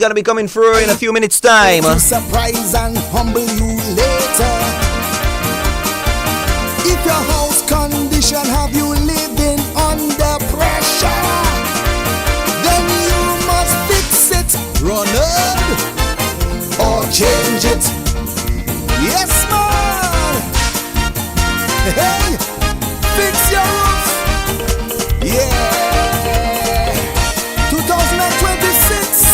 Gonna be coming through in a few minutes time. Surprise and humble you later. If your house condition have you living under pressure, then you must fix it, run it, or change it. Yes, man. Hey, fix your roof. Yeah. 2026.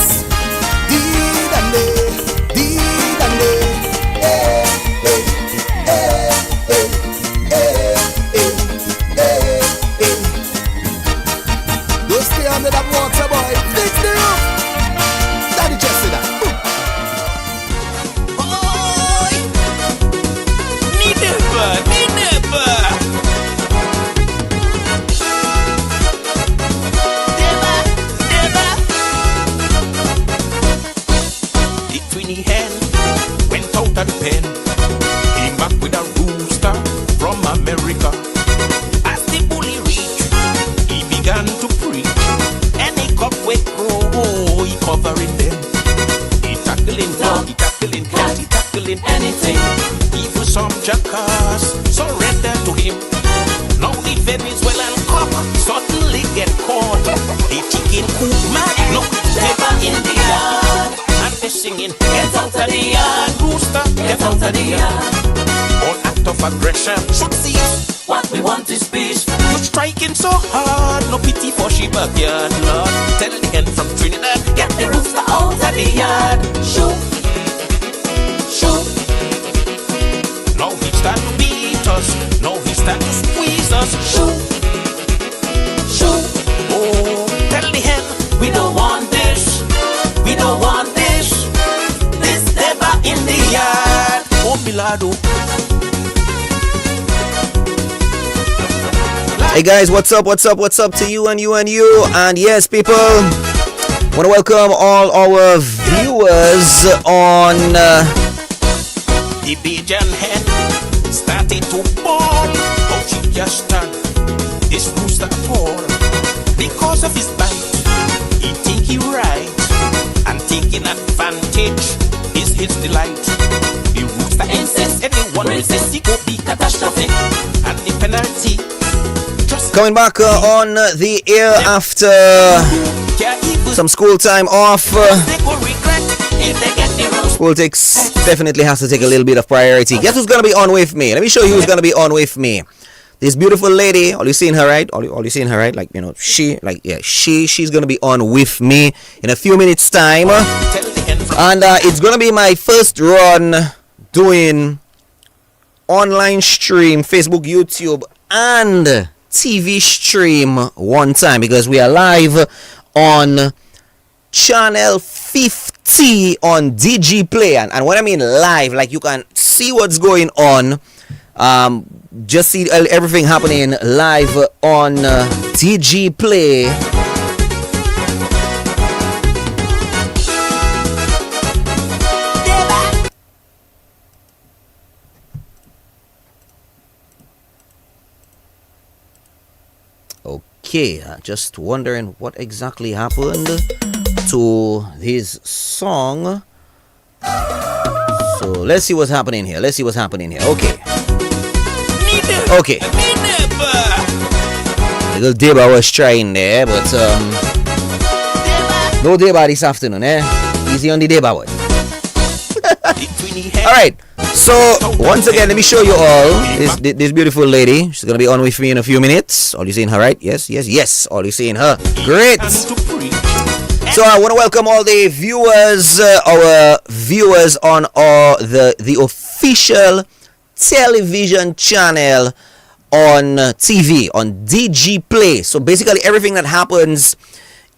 Don't stay under that water, boy. Fix the roof. Daddy just said that. Boy, need never. The twinny hen went out of the pen, came back with a rooster from America. As the bully reached, he began to preach. Any cobweb crow, he covering them. He tackling dog, he tackling cat, he tackling anything. Even some jackass surrender to him. Now the Venezuelan cop suddenly get caught. A chicken coop mad, look, never in the yard. And they're singing, get out of the yard, rooster, get out of the yard. All act of aggression should cease. What we want is peace. You're striking so hard, no pity for she backyard, Lord. Tell the hen from Trinidad, get the rooster out of the yard. Shoot, shoot. Now he start to beat us, now he start to squeeze us. Shoot, shoot. Oh, tell the hen, we don't want this, we don't want this. This never in the yard. Oh, Milado. Hey guys, what's up to you and you and you. And yes, people, want to welcome all our viewers on The Bajan hen started to bawl. How she just turned this rooster appalled. Because of his bite, he think he right, and taking advantage is his delight. The rooster insists anyone resists, he go be catastrophic, and the penalty. coming back on the air after some school time off. School definitely has to take a little bit of priority. Guess who's gonna be on with me? Let me show you who's gonna be on with me. This beautiful lady, all you seeing her, right? All you seeing her, right? Like, you know, she's gonna be on with me in a few minutes time. And it's gonna be my first run doing online stream, Facebook, YouTube, and TV stream one time, because we are live on channel 50 on DG Play. And when I mean live, like you can see what's going on. Just see everything happening live on DG Play. Okay, just wondering what exactly happened to his song. So let's see what's happening here. Okay. Little Deba was trying there, but no Deba this afternoon, Easy on the Deba boy. Alright, so once again, let me show you all this beautiful lady. She's gonna be on with me in a few minutes. All you seeing her, right? Yes. All you seeing her. Great. So I want to welcome all the viewers, our viewers on the official television channel on TV, on DG Play. So basically everything that happens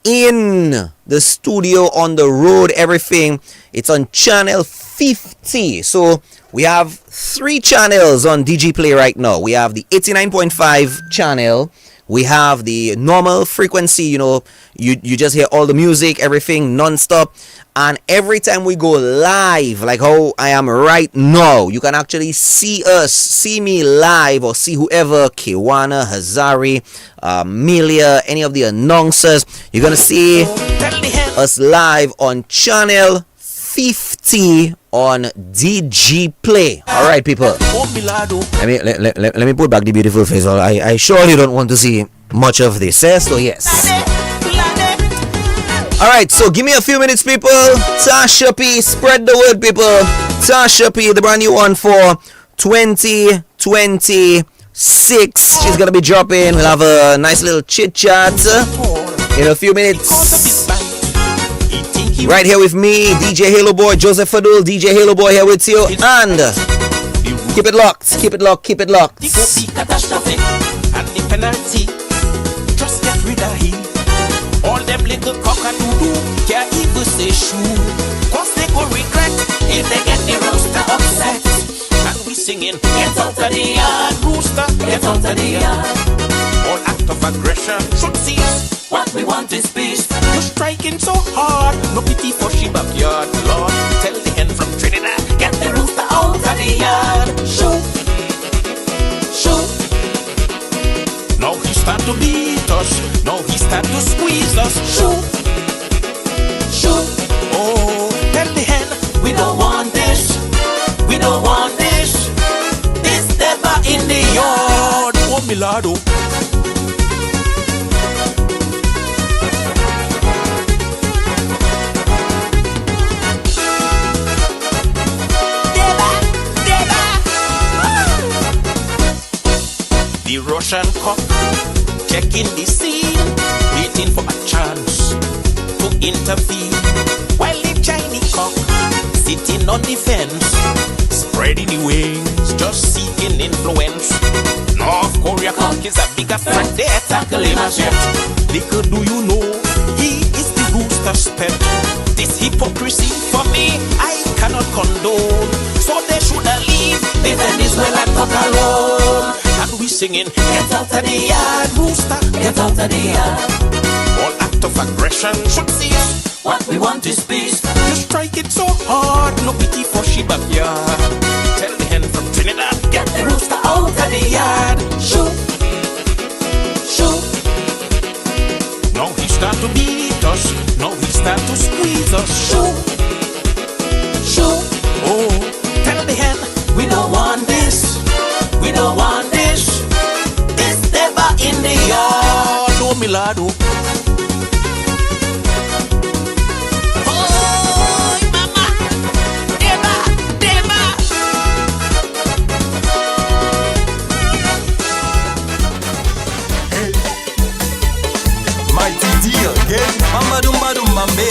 in the studio, on the road, everything, it's on channel 50. So we have 3 channels on DG Play right now. We have the 89.5 channel. We have the normal frequency, you know, you just hear all the music, everything non-stop. And every time we go live, like how I am right now, you can actually see me live, or see whoever, Kiwana, Hazari, Milia, any of the announcers. You're going to see us live on channel 50 on DG Play. Alright, people. Let me put back the beautiful face. I surely don't want to see much of this. So yes. Alright, so give me a few minutes, people. Tasha P, spread the word, people. Tasha P, the brand new one for 2026. She's gonna be dropping. We'll have a nice little chit chat in a few minutes. Right here with me, DJ Haloboy, Joseph Fadul, DJ Haloboy here with you, and keep it locked, keep it locked, keep it locked. It will be catastrophic, and the penalty, just get rid of him. All them little cock-a-doodoo can't even say shoo, cause they go regret if they get the rooster upset. And we singing, get out of the yard, rooster, get out of the yard. All act of aggression should cease. What we want is peace. You're striking so hard, no pity for she backyard. Lord, tell the hen from Trinidad, get the rooster out of the yard. Shoo, shoo. Now he start to beat us, now he start to squeeze us. Shoo, shoo. Oh, tell the hen, we don't want this, we don't want this. This never in the yard. Oh, Milado. The Russian cock checking the scene, waiting for a chance to intervene. While the Chinese cock sitting on the fence, spreading the wings, just seeking influence. North Korea cock is a bigger threat, they tackle him as yet. Little do you know, he is the rooster's pet. This hypocrisy for me, I cannot condone. So they should leave the Venezuela cock alone. And we singing, get out of the yard, rooster, get out of the yard. All act of aggression should cease. What we want is peace. You strike it so hard, no pity for she backyard. Tell the hen from Trinidad, get the rooster out of the yard. Shoo, shoo. Now he start to beat us, now he start to squeeze us. Shoo, shoo. Oh, tell the hen, we don't want this, we don't want this. This never in the yard. No milado. Oh, mama, deba, deba. Hey, mighty deal again. Mama dumba dumba me.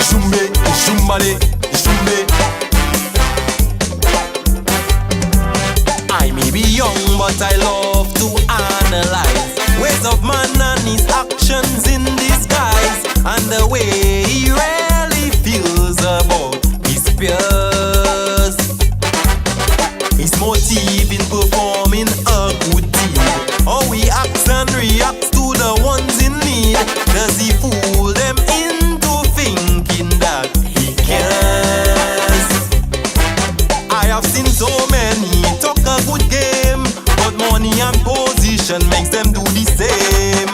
Shumbe, shumbale, shumbe. I may be young, but I love to analyze ways of man and his actions in disguise, and the way he really feels about his peers. His motive in performing a good deed, how he acts and reacts to the ones in need. Does he fool them into thinking that he cares? I have seen so many talk a good game, but money and position makes them do the same.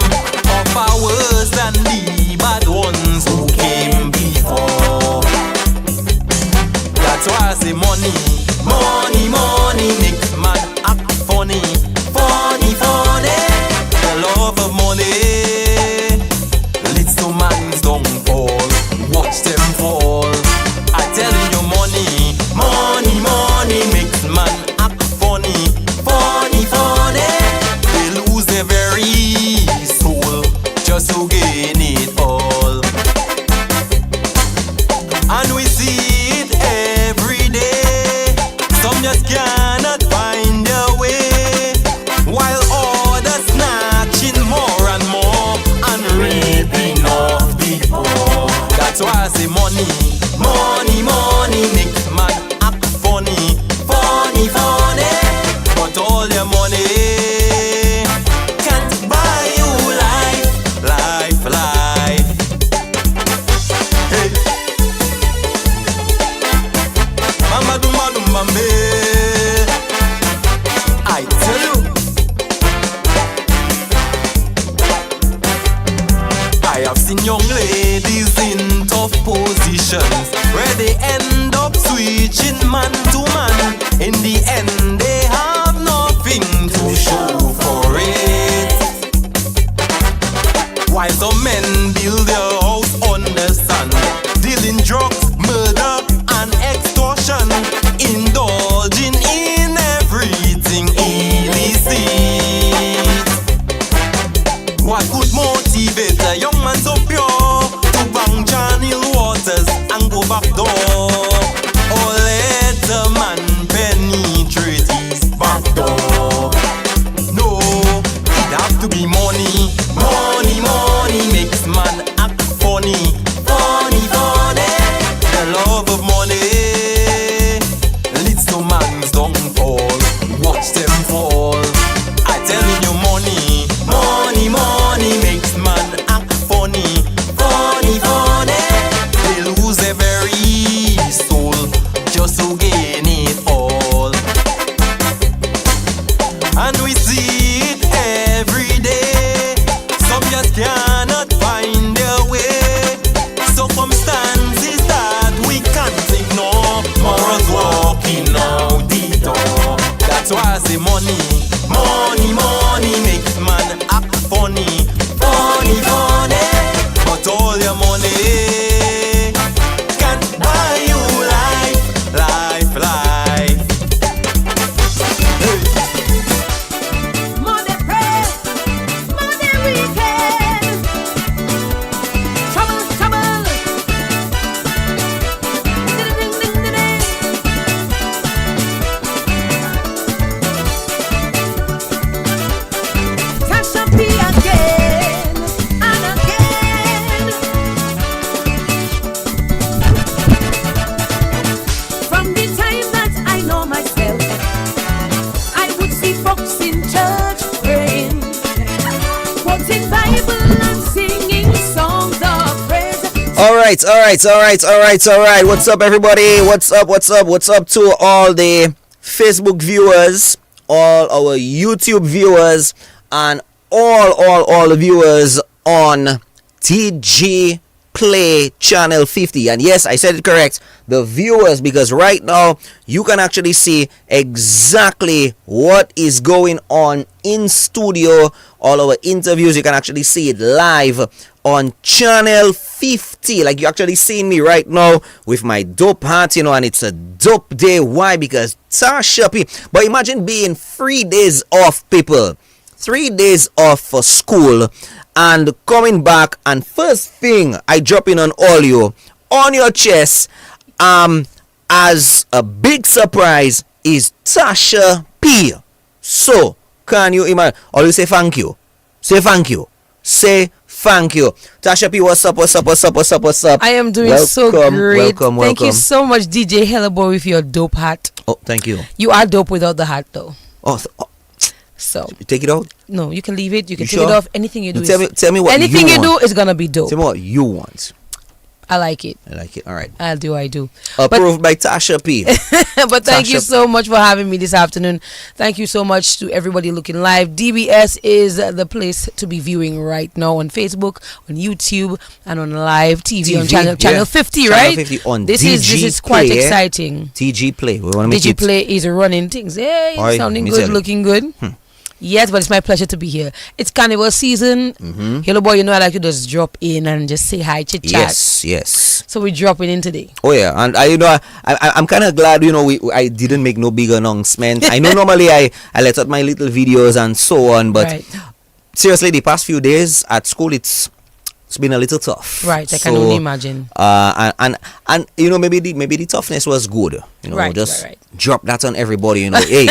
Offer worse than the bad ones who came before. That's why I say money, money, money makes man act funny, funny, funny. The love of money leads to man's downfall. Watch them fall. I tell you, money, money, money makes man act funny, funny, funny. They lose their very soul just to gain it all. And we see it every day. Some just cannot find their way, while others snatching more and more and ripping off the poor. That's why I say money, money, money makes man act funny, funny, funny. But all your money can't buy you life, life, life. Hey, mama dumba dumba me. I tell you, I have seen young actions, where they end up switching man to man. In the end, they have nothing to show for it. While some men build their house on the sand, dealing drugs, murder, and extortion, indulging in everything illicit. What could motivate a young man so pure to bang channel waters and go back door? Or let a man penetrate his back door? No, it have to be money. Money, money makes man act funny. Funny, funny. The love of money leads to man's downfall. Watch them fall. I telling you, money, money, money makes man act funny. Funny, funny. They lose their very soul just to gain it all. And we see it every day. Some just cannot find their way. Circumstances that we can't ignore. Morals walking out the door. That's why I say money, money, money makes man act funny. Funny, funny. But all your money can't buy you life, life, life. Hey. Money press, money weekend. Trouble, trouble. Ding, ding, ding, ding, ding. Tasha P again and again. From the time that I know myself, I would see folks in church praying, quoting Bible and singing songs of praise. All right. What's up, everybody? What's up to all the Facebook viewers, all our YouTube viewers, and all the viewers on TG Play Channel 50. And yes, I said it correct, the viewers, because right now you can actually see exactly what is going on in studio. All our interviews, you can actually see it live on Channel 50. Like, you actually seeing me right now with my dope hat, and it's a dope day. Why? Because Tasha P. But imagine being 3 days off, people. 3 days off for school and coming back, and first thing I drop in on all you on your chest as a big surprise is Tasha P. So can you imagine? Or you say thank you. Say thank you. Say thank you. Tasha P, what's up? I am doing so great. Welcome. Thank you so much, DJ Haloboy, with your dope hat. Oh, thank you. You are dope without the hat, though. So you take it out? no, you can leave it. You can You take sure? it off. Anything you do. Tell me what anything you want. do is gonna be dope. Tell me what you want. I like it. I like it. All right. I do. Approved by Tasha P. But thank you Tasha. so much for having me this afternoon. Thank you so much to everybody looking live. DBS is the place to be viewing right now on Facebook, on YouTube, and on live TV on channel 50, right? Channel 50 on this DG is quite Play, exciting. TG Play. We want to make DG it. Play is running things. Hey, Oi, sounding me good, tell you. looking good. Yes, but it's my pleasure to be here. It's carnival season. Hello, boy, I like to just drop in and just say hi, chit chat. Yes. So we're dropping in today. Oh yeah, and I'm kind of glad I didn't make no big announcement. I know normally I let out my little videos and so on, but Right. seriously, the past few days at school it's been a little tough. Right, I can only imagine. And maybe the toughness was good. Right, just right. drop that on everybody. Hey,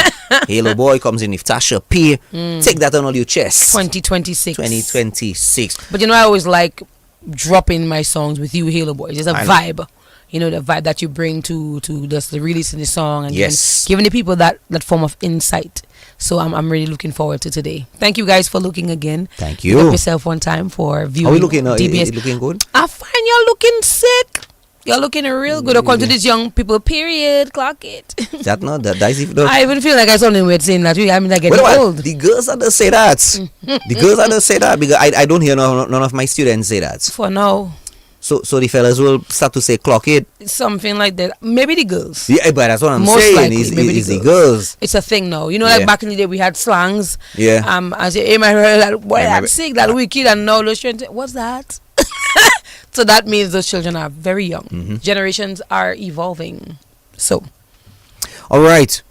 Haloboy comes in with Tasha P. Take that on all your chest. 2026. 2026. But I always like dropping my songs with you, Haloboy. There's a vibe. The vibe that you bring to just the releasing the song and Yes. giving the people that form of insight. So I'm really looking forward to today. Thank you guys for looking again. Thank Pick you. up yourself one time for viewing. Are we looking? DBS. Looking good? I find you're looking sick. You're looking real good. According to these young people, period. Clock it. That is if the I even feel like I sounded weird saying that. I mean, I getting well, old. the girls are say that. The girls are say that because I don't hear none of my students say that. For now. So the fellas will start to say clock it. Something like that. Maybe the girls. Yeah, but that's what I'm Most saying. likely, Is maybe the girls. It's a thing now. You know, like Yeah. back in the day, we had slangs. Yeah. I say, hey, my that boy, Yeah, that sick, that wicked, and now those children, what's that? So that means those children are very young. Mm-hmm. Generations are evolving. So, All right.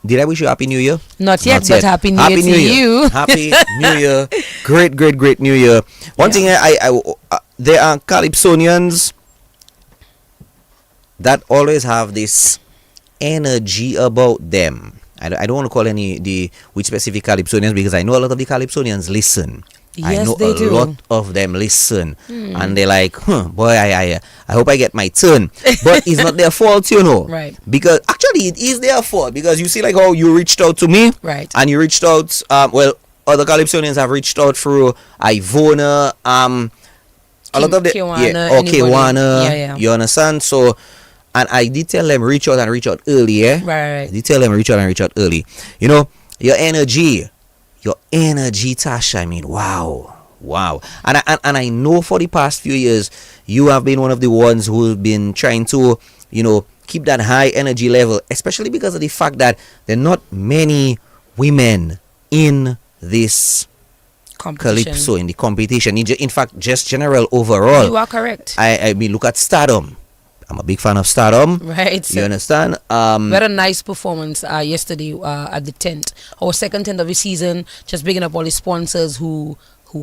Did I wish you Happy New Year? not yet, Not but yet. Happy New Year to you. Happy New Year. Great New Year. One thing there are Calypsonians that always have this energy about them. I don't want to call which specific Calypsonians, because I know a lot of the Calypsonians listen. I Yes, know they a do. lot of them listen, and they're like, boy, I hope I get my turn. But it's not their fault, you know. Right. Because actually it is their fault, because you see like how you reached out to me. Right. And you reached out, other Calypsonians have reached out through Ivona, a lot of the Kiwana, Kiwana, yeah. you understand? So, and I did tell them reach out early, eh? Right. I did tell them reach out early. You know, your energy, Tasha. I mean, wow. And I know for the past few years you have been one of the ones who have been trying to, keep that high energy level, especially because of the fact that there are not many women in this Calypso, in the competition. In fact, just general overall. You are correct. I mean, look at Stardom. I'm a big fan of Stardom. Right. You understand? We had a nice performance yesterday at the tent. Our second tent of the season. Just bigging up all the sponsors who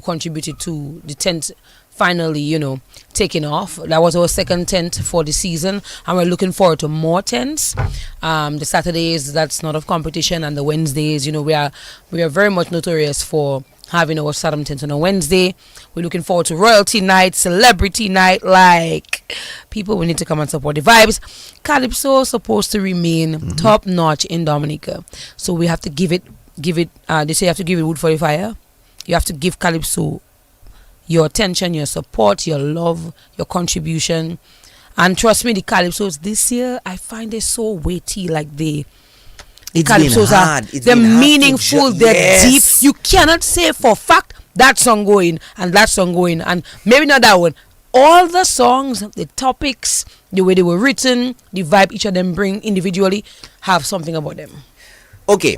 contributed to the tent finally, taking off. That was our second tent for the season, and we're looking forward to more tents. The Saturdays, that's not of competition, and the Wednesdays, we are very much notorious for having our Stardom tent on a Wednesday. We're looking forward to royalty night, celebrity night, like people we need to come and support the vibes. Calypso is supposed to remain top notch in Dominica, so we have to give it they say you have to give it wood for the fire. You have to give Calypso your attention, your support, your love, your contribution. And trust me, the Calypsos this year, I find it so weighty. Like Calypsos they're meaningful, they're deep. You cannot say for fact that song going and that song going, and maybe not that one. All the songs, the topics, the way they were written, the vibe each of them bring individually have something about them. Okay,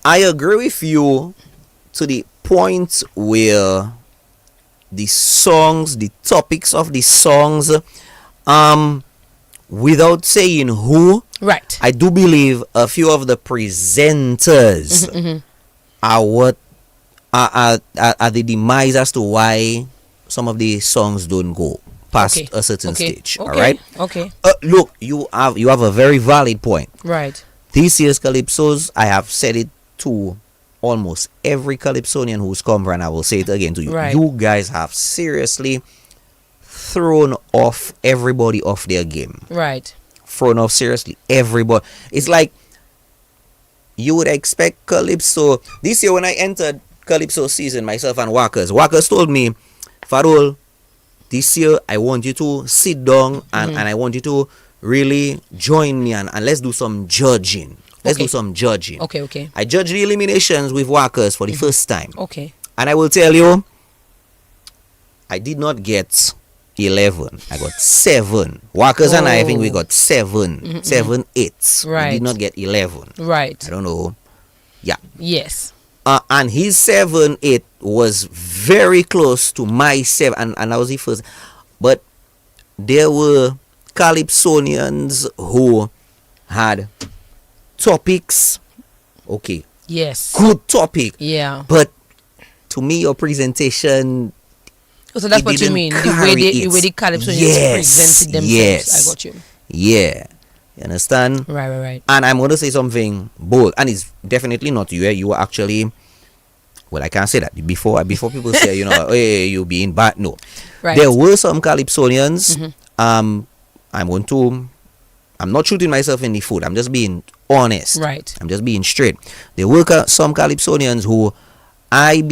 I agree with you to the point where the songs, the topics of the songs, without saying who, right? I do believe a few of the presenters are what are the demise as to why some of the songs don't go past a certain stage. All right. Okay. Look, you have a very valid point. Right. This year's Calypsos, I have said it to almost every Calypsonian who's come, and I will say it again to you. Right. You guys have seriously thrown off everybody off their game. Right. Thrown off seriously everybody. It's like you would expect Calypso. This year when I entered Calypso season, myself and Walkers told me, Farol, this year I want you to sit down and I want you to really join me and let's do some judging. Let's do some judging. Okay. I judged the eliminations with Walkers for the first time. Okay. And I will tell you, I did not get 11. I got 7. Walkers and I think we got 7. 7, 8. Right. We did not get 11. Right. I don't know. Yeah. Yes. And his 7, 8 was very close to my 7. And I was the first. But there were Calypsonians who had topics. Okay. Yes. Good topic. Yeah. But to me, your presentation. So that's what you mean. The way the Calypsonians presented themselves. Yes. I got you. Yeah. You understand? Right. And I'm going to say something bold. And it's definitely not you. You were actually. Well, I can't say that. Before people say, hey, you being bad. No. Right. There were some Calypsonians. I'm not shooting myself in the foot. I'm just being honest. Right. I'm just being straight. There were some Calypsonians who I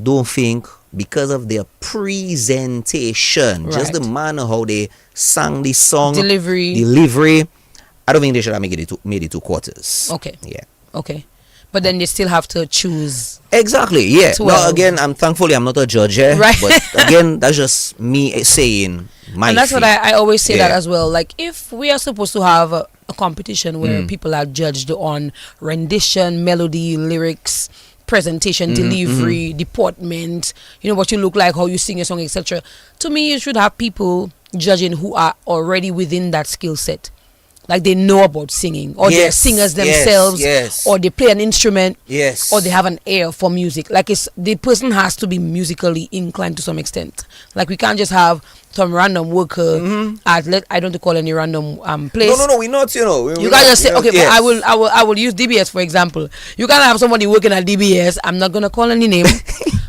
don't think, because of their presentation, just the manner how they sang the song, delivery, I don't think they should have made it 2 quarters. Okay. Yeah. Okay. But then you still have to choose. Exactly, yeah. 12. No, again, thankfully I'm not a judge, Right. But again, that's just me saying my And that's what I always say that Yeah. as well. Like, if we are supposed to have a competition where people are judged on rendition, melody, lyrics, presentation, delivery, deportment, what you look like, how you sing a song, etc. To me, you should have people judging who are already within that skill set. Like, they know about singing, or they're singers themselves, or they play an instrument, or they have an ear for music. Like, the person has to be musically inclined to some extent. Like, we can't just have some random worker at I don't call any random place. No, we're not. You can't just say, okay, but I will use DBS for example. You can't have somebody working at DBS. I'm not gonna call any name.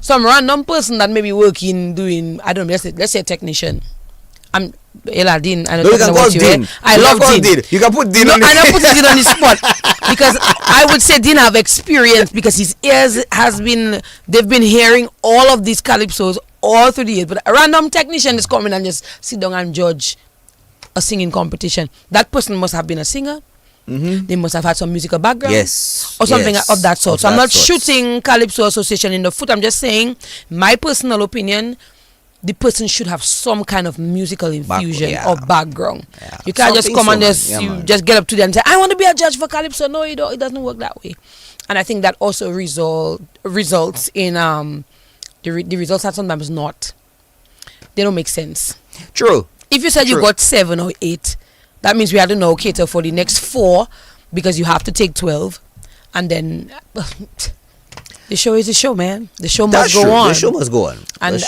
Some random person that may be working doing, I don't know. Let's say a technician. I'm Dean. I No, you can call Dean. I love Dean. You can put Dean on I don't put Dean on the spot because I would say Dean have experience because his ears they've been hearing all of these calypsos all through the years. But a random technician is coming and just sit down and judge a singing competition. That person must have been a singer. They must have had some musical background, or something of that sort. So I'm not shooting Calypso Association in the foot. I'm just saying my personal opinion. The person should have some kind of musical infusion or background. Yeah. You can't just come and just get up to them and say, I want to be a judge for Calypso. No, it doesn't work that way. And I think that also results in the results are sometimes not. They don't make sense. True. If you said you got 7 or 8, that means we had to now cater for the next 4 because you have to take 12. And then... The show is the show, man. The show must go on. The show must go on. And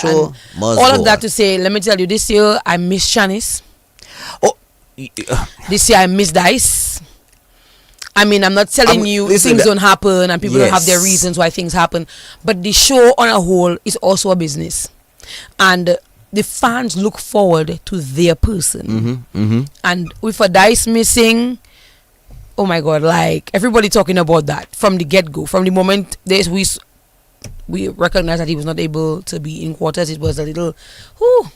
all of that to say, let me tell you, this year I miss Shanice. Oh, this year I miss Dice. I mean, I'm not telling you things don't happen and people don't have their reasons why things happen. But the show on a whole is also a business. And the fans look forward to their person. And with a Dice missing... Oh my God! Like everybody talking about that from the get-go, from the moment we recognized that he was not able to be in quarters. It was a little, whoo.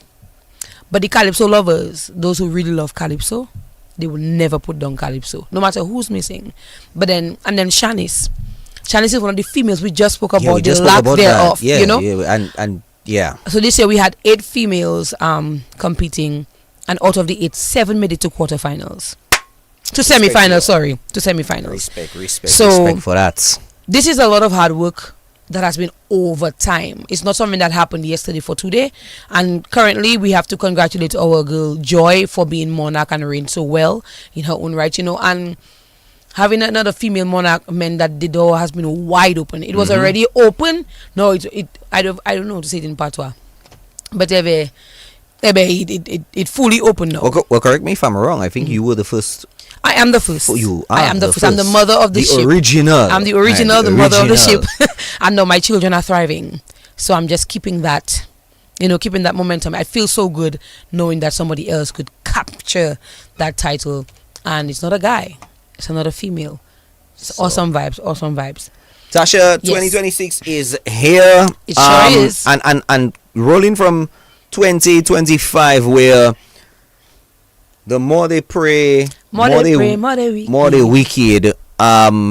But the Calypso lovers, those who really love Calypso, they will never put down Calypso, no matter who's missing. But then Shanice is one of the females we just spoke about. The lack thereof, Yeah. So this year we had 8 females competing, and out of the 8, 7 made it to quarterfinals. To semi-finals. Respect. So, respect for that. This is a lot of hard work that has been over time. It's not something that happened yesterday for today. And currently, we have to congratulate our girl Joy for being monarch and reign so well in her own right, and having another female monarch meant that the door has been wide open. It was already open. No, I don't know how to say it in patois, but it fully opened now. Well, correct me if I'm wrong. I think you were the first. I am the first. I am the first. I'm the mother of the ship. Original. I'm the original, the mother of the ship. And now my children are thriving. So I'm just keeping that, keeping that momentum. I feel so good knowing that somebody else could capture that title. And it's not a guy. It's another female. It's awesome vibes. Tasha, 2026 is here. It sure is. And rolling from 2025 where the more they pray, more they wicked. That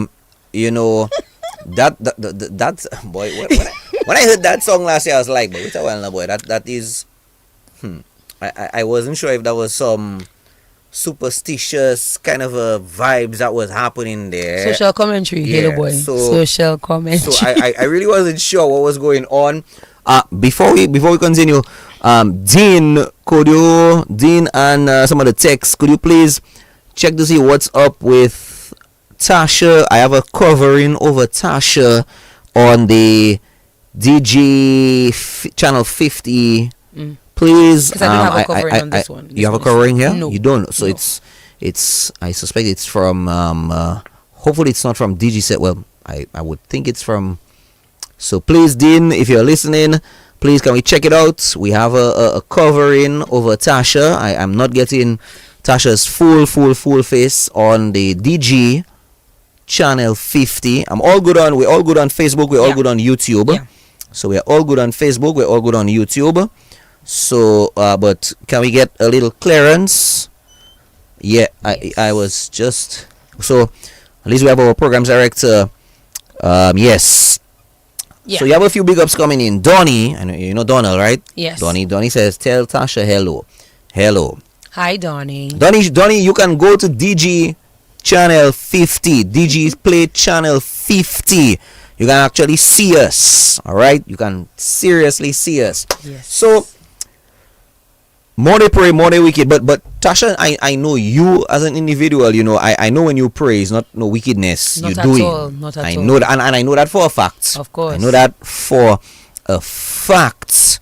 boy. When I heard that song last year, I was like, boy, that is. I wasn't sure if that was some superstitious kind of vibes that was happening there. Social commentary, Haloboy. Social commentary. So I really wasn't sure what was going on. Before we continue, Dean and some of the texts, could you please check to see what's up with Tasha? I have a covering over Tasha on the DG channel 50. Please, because I don't have a covering on this one. You have a covering here? No. You don't. So No. it's. I suspect it's from. Hopefully, it's not from DG set. Well, I would think it's from. So please, Dean, if you're listening, please can we check it out? We have a covering over Tasha. I am not getting Tasha's full face on the DG channel 50. We're all good on Facebook. We're all good on YouTube. Yeah. So we're all good on Facebook. We're all good on YouTube. So, but can we get a little clearance? Yeah, I was just so at least we have our programs director Yes. Yeah. So you have a few big ups coming in. Donnie, and you know Donald, right? Yes. Donnie says, tell Tasha hello. Hello. Hi, Donnie. Donnie, you can go to DG channel 50. DG play channel 50. You can actually see us. All right? You can seriously see us. Yes. So, more they pray, more they wicked. But Tasha, I know you as an individual, you know, I know when you pray, it's not no wickedness Not you're at doing. all. Not at I all. know that, and I know that for a fact. Of course. I know that for a fact.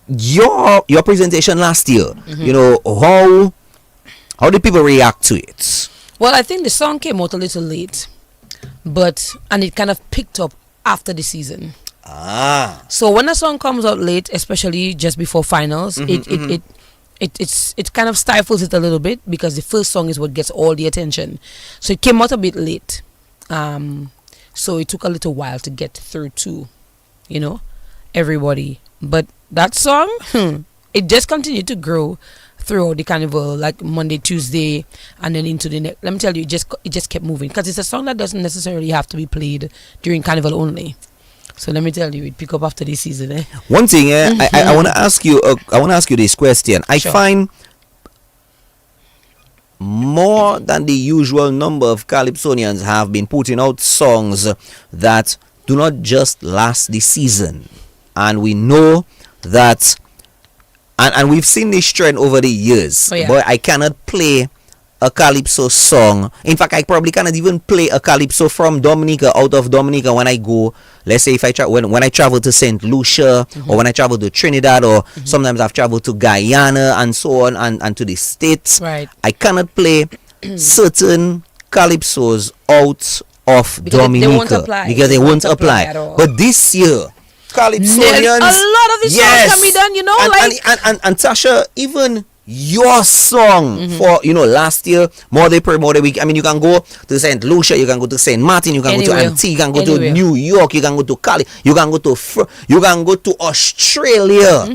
Your presentation last year, you know, how did people react to it? Well, I think the song came out a little late, and it kind of picked up after the season. So when a song comes out late, especially just before finals, it kind of stifles it a little bit because the first song is what gets all the attention. So it came out a bit late. So it took a little while to get through to, you know, everybody. But that song, it just continued to grow throughout the carnival, like Monday, Tuesday, and then into the next. Let me tell you, it just kept moving because it's a song that doesn't necessarily have to be played during carnival only. So let me tell you, it pick up after this season. Eh? One thing, I want to ask you. I want to ask you this question. I Sure. find more than the usual number of Calypsonians have been putting out songs that do not just last the season, and we know that, and we've seen this trend over the years. Oh, yeah. But I cannot play a Calypso song. In fact, I probably cannot even play a Calypso from Dominica, out of Dominica, when I go, let's say if I when I travel to St. Lucia, or when I travel to Trinidad, or sometimes I've traveled to Guyana and so on, and to the States. Right. I cannot play certain Calypsos out of Because Dominica they won't apply. because they won't apply. At all. But this year, Calypsonians, A lot of these songs can be done, you know, and Tasha, even your song for, you know, last year, more they pray, more they week. I mean, you can go to St. Lucia, you can go to St. Martin, you can go to Anywhere. Antigua, you can go Anywhere. to New York, you can go to Cali, you can go to you can go to Australia,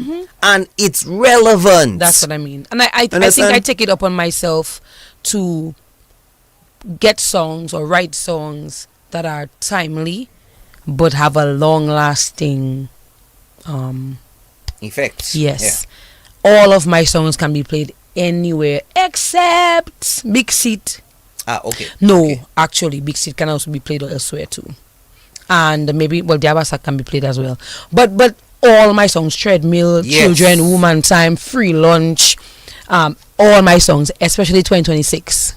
and it's relevant. That's what I mean. And I think Understand? I take it upon myself to get songs or write songs that are timely but have a long lasting Effects. yes. All of my songs can be played anywhere except Big Seat. Okay. No, Okay. actually Big Seat can also be played elsewhere too. And maybe Diabasa can be played as well. But all my songs, Treadmill, Yes. Children, Woman Time, Free Lunch, all my songs, especially 2026.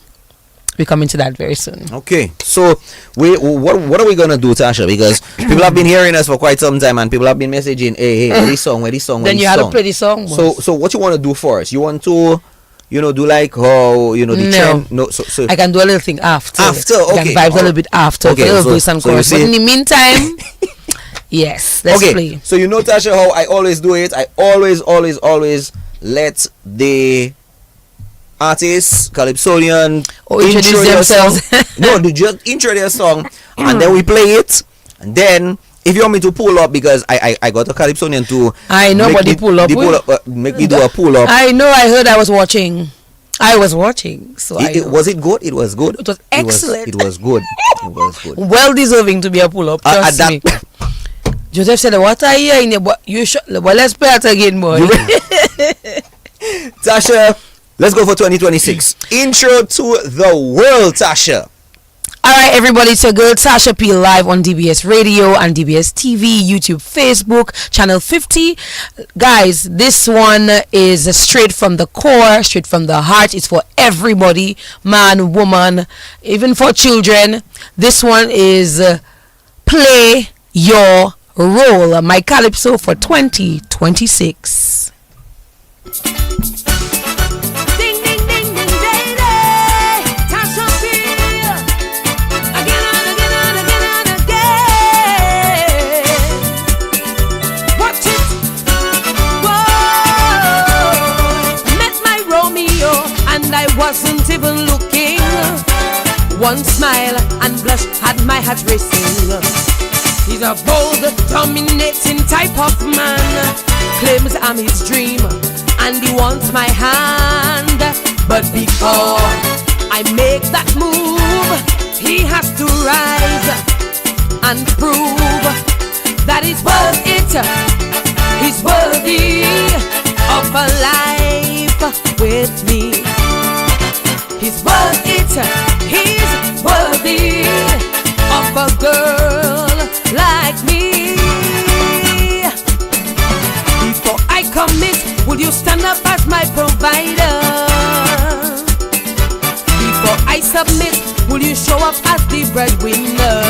We're coming to that very soon. Okay, so what are we gonna do, Tasha? Because people have been hearing us for quite some time, and people have been messaging, hey, where this song, Then you have to play the song. So what you want to do for us? You want to, you know, do like how, you know, the No. trend? No, so I can do a little thing after. After, I okay. can vibe a little bit after. Okay, Okay, a little so- voice and so you chorus. But see- in the meantime, yes, let's okay, play. so you know, Tasha, how I always do it. I always let the artists, Calypsonian, Or introduce their themselves. song. No, they just intro their song, and then we play it, and then if you want me to pull up, because I got a Calypsonian to I know, make but me- the pull up. make me do a pull up. I know. I heard. I was watching. So I know. Was it good? It was good. It was excellent. It was good. It was good. Well deserving to be a pull up. At Trust that me. Joseph said, "What are you in? But you should. Well, let's play it again, boy." Tasha, let's go for 2026. Intro to the world, Tasha. All right, everybody, it's your girl Tasha P live on DBS Radio and DBS TV, YouTube, Facebook, channel 50. Guys, this one is straight from the core, straight from the heart. It's for everybody, man, woman, even for children. This one is Play Your Role, my Calypso for 2026. Ding, ding, ding, ding, day, day. Tasha P. Again and again and again and again. Watch it. Whoa. Met my Romeo and I wasn't even looking. One smile and blush had my heart racing. He's a bold, dominating type of man. Claims I'm his dream and he wants my hand. But before I make that move, he has to rise and prove that he's worth it. He's worthy of a life with me. He's worth it. He's worthy of a girl like me. Before I commit, will you stand up as my provider? Before I submit, will you show up as the breadwinner?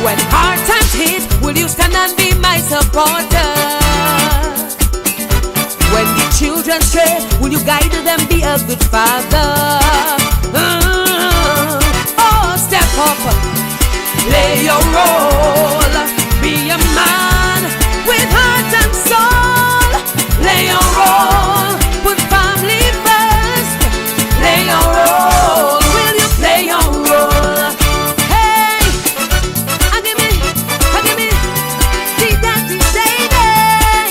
When hard times hit, will you stand and be my supporter? When the children stray, will you guide them, be a good father? Oh, step up, play your role, be a man with heart and soul. Play your role, put family first. Play your role, will you play your role? Hey, give me, see that you say that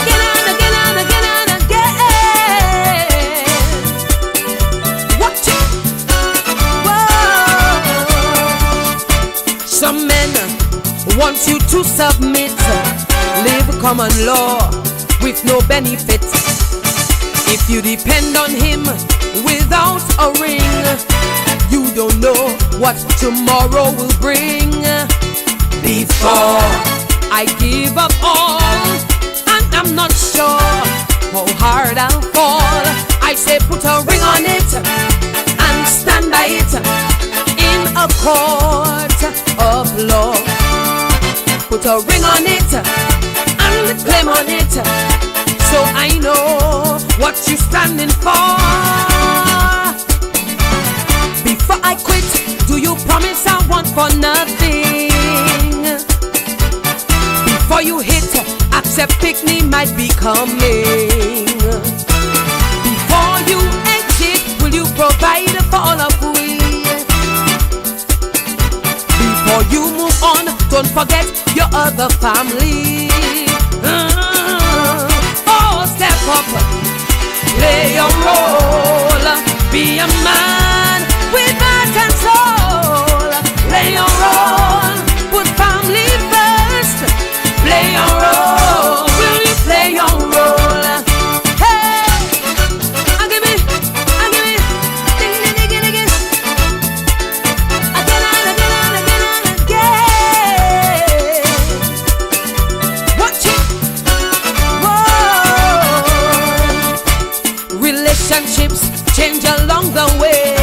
again and again and again and again. Watch it. Whoa. Some men want you to submit, live common law with no benefits. If you depend on him without a ring, you don't know what tomorrow will bring. Before I give up all, and I'm not sure how hard I'll fall, I say put a ring on it and stand by it in a court of law. Put a ring on it and claim on it, so I know what you're standing for. Before I quit, do you promise I want for nothing? Before you hit, accept picnic might be coming. Before you exit, will you provide for all of we? Before you move on, don't forget your other family. Oh, step up, play your role, be a man with heart and soul. Play your role, put family first. Play your role, will you play your role? Hey, give me, ding, ding, ding, ding, ding. Again and again and again and again. Watch it. Whoa. Relationships change along the way.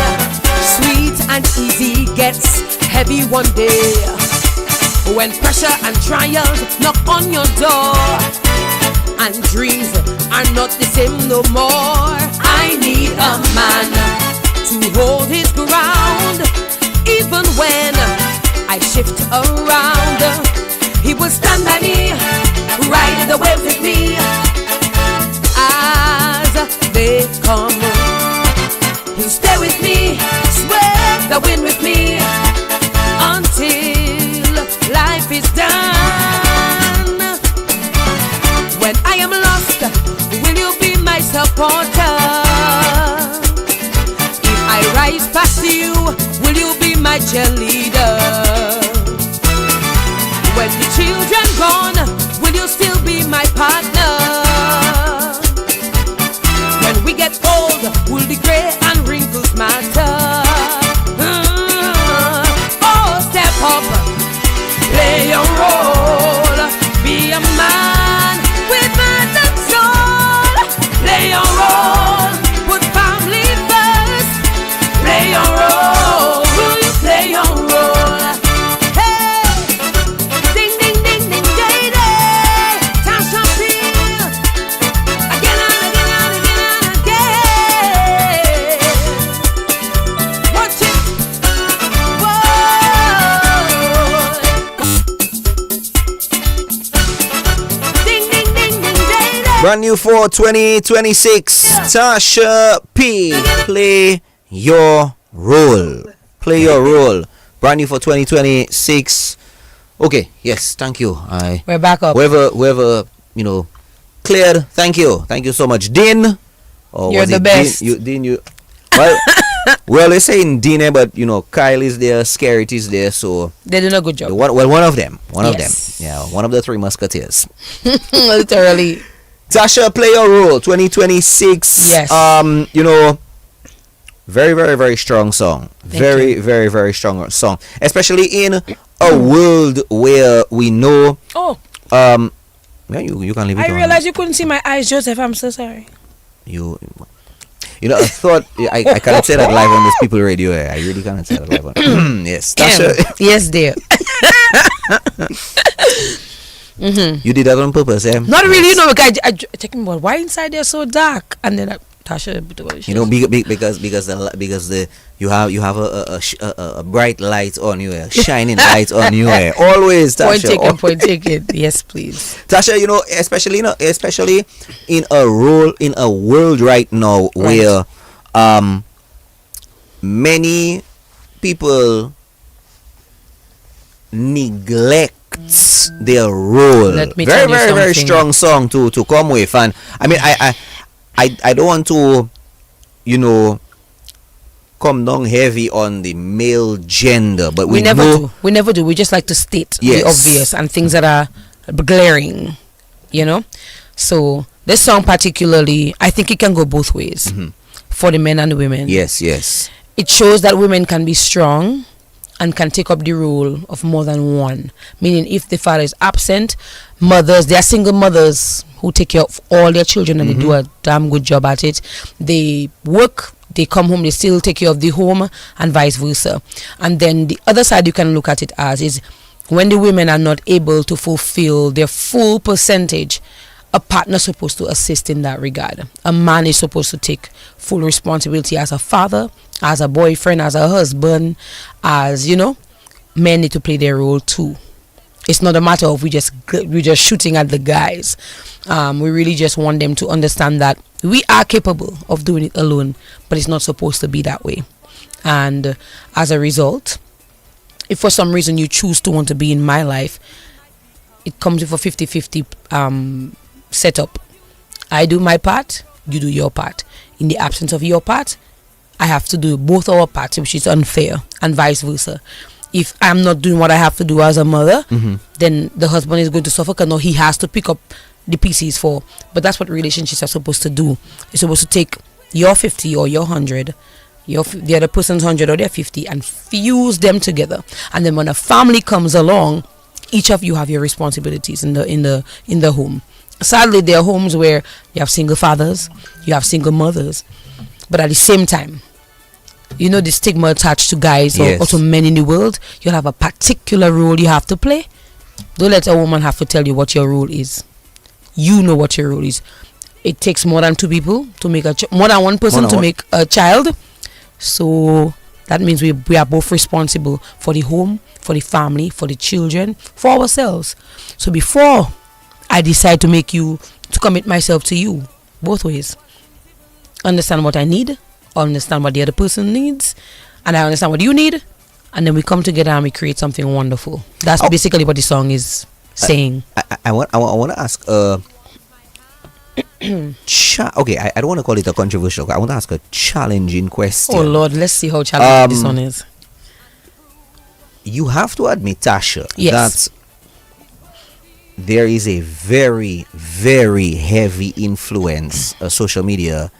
Sweet and easy gets heavy one day. When pressure and trials knock on your door, and dreams are not the same no more, I need a man to hold his ground. Even when I shift around, he will stand by me, ride the wave with me. As they come, he'll stay with me, sway the wind with me, until life is done. When I am lost, will you be my supporter? If I rise past you, will you be my cheerleader? When the children gone, will you still be my partner? When we get old, will the gray and wrinkles matter? Oh, step up, play your role, be a man with heart and soul. Play your role, put family first. Play your role, will you play your role? Hey, ding ding ding ding day day, Tasha feel again and again and again and again. Watch it, whoa. Ding ding ding ding day day. Brand new for 2026. Tasha P. Play your role. Play your role. Brand new for 2026. Okay, yes, thank you. We're back up. Whoever cleared. Thank you so much, Din. Or You're was the it best. Din, you. Well, Well, they're saying Dina, but Kyle is there, Scarrett is there, so They're doing a good job. one of them, Yes. yeah, one of the three musketeers. Literally. Tasha, play your role. 2026. Yes. Very, very, very strong song. Very, very, very strong song, especially in a world where we know. Oh. Yeah, you can leave it. I realized you couldn't see my eyes, Joseph. I'm so sorry. I thought I cannot say that live on this People Radio. I really cannot say that live on. Yes, Tasha. Yes, dear. You did that on purpose, eh? Not really, because I checking about why inside there so dark, and then Tasha. Because you have a bright light on you, a shining light on you, always, Tasha. Point taken. Yes, please. Tasha, especially in a world right now where many people neglect their role. Let me Very, tell you very, very something. strong song to come with, and I mean I don't want to come down heavy on the male gender, but we never know do. We never do. We just like to state Yes. the obvious and things that are glaring, So this song particularly, I think it can go both ways for the men and the women. yes. It shows that women can be strong and can take up the role of more than one. Meaning, if the father is absent, there are single mothers who take care of all their children and they do a damn good job at it. They work, they come home, they still take care of the home, and vice versa. And then the other side you can look at it as is when the women are not able to fulfill their full percentage, a partner is supposed to assist in that regard. A man is supposed to take full responsibility as a father, as a boyfriend, as a husband, as men need to play their role too. It's not a matter of we just shooting at the guys. We really just want them to understand that we are capable of doing it alone, but it's not supposed to be that way. And as a result, if for some reason you choose to want to be in my life, it comes with a 50-50 setup. I do my part, you do your part. In the absence of your part, I have to do both our parts, which is unfair, and vice versa. If I'm not doing what I have to do as a mother, then the husband is going to suffer because he has to pick up the pieces for. But that's what relationships are supposed to do. It's supposed to take your 50 or your 100, the other person's 100 or their 50, and fuse them together. And then when a family comes along, each of you have your responsibilities in the home. Sadly, there are homes where you have single fathers, you have single mothers, but at the same time, the stigma attached to guys or to men in the world, you have a particular role you have to play. Don't let a woman have to tell you what your role is. You know what your role is. It takes more than two people to make more than one person to make a child. So that means we are both responsible for the home, for the family, for the children, for ourselves. So before I decide to commit myself to you, both ways, understand what I need, understand what the other person needs, and I understand what you need, and then we come together and we create something wonderful. That's basically what the song is saying. I want to ask okay, I don't want to call it a controversial. I want to ask a challenging question. Oh Lord, let's see how challenging this one is. You have to admit, Tasha, yes, that there is a very, very heavy influence, social media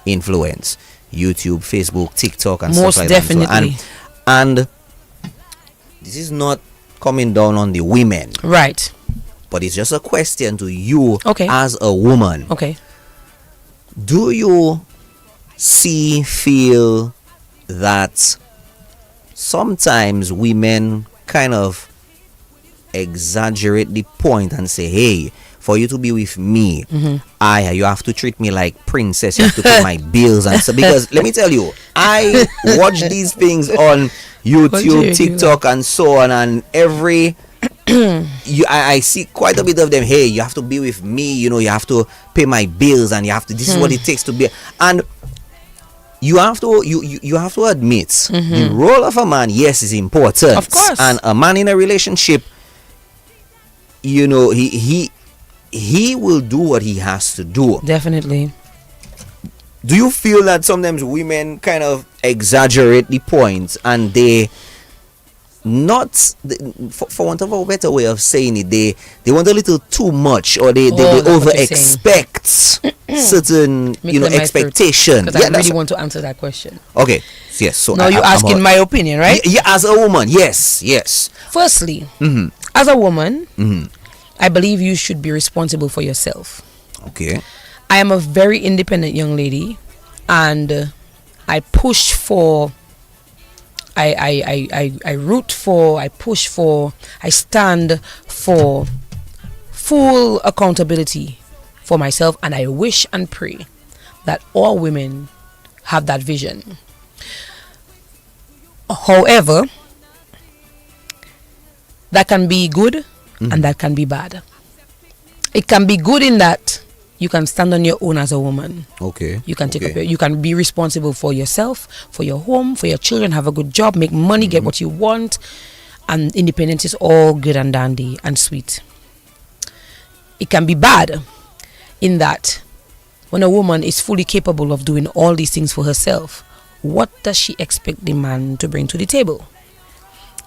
influence, YouTube, Facebook, TikTok, and most stuff like definitely. that. So, and this is not coming down on the women, right? But it's just a question to you, okay, as a woman. Okay. Do you feel that sometimes women kind of exaggerate the point and say, hey, for you to be with me, you have to treat me like princess, you have to pay my bills and so, because let me tell you, I watch these things on YouTube, TikTok, and so on, and every I see quite a bit of them. Hey, you have to be with me, you have to pay my bills, and this is what it takes to be. And you have to you have to admit the role of a man, yes, is important. Of course. And a man in a relationship, he will do what he has to do. Definitely. Do you feel that sometimes women kind of exaggerate the points, and they not, for want of a better way of saying it, they want a little too much, or they over expect certain expectation. Because I really want to answer that question. Okay, yes. So now you're asking my opinion, right? Yeah, as a woman, yes. Firstly, as a woman, I believe you should be responsible for yourself. Okay. I am a very independent young lady, and I push for. I root for, I push for, I stand for full accountability for myself, and I wish and pray that all women have that vision. However, that can be good and that can be bad. It can be good in that you can stand on your own as a woman. Okay. You can you can be responsible for yourself, for your home, for your children, have a good job, make money, get what you want, and independence is all good and dandy and sweet. It can be bad in that when a woman is fully capable of doing all these things for herself, what does she expect the man to bring to the table?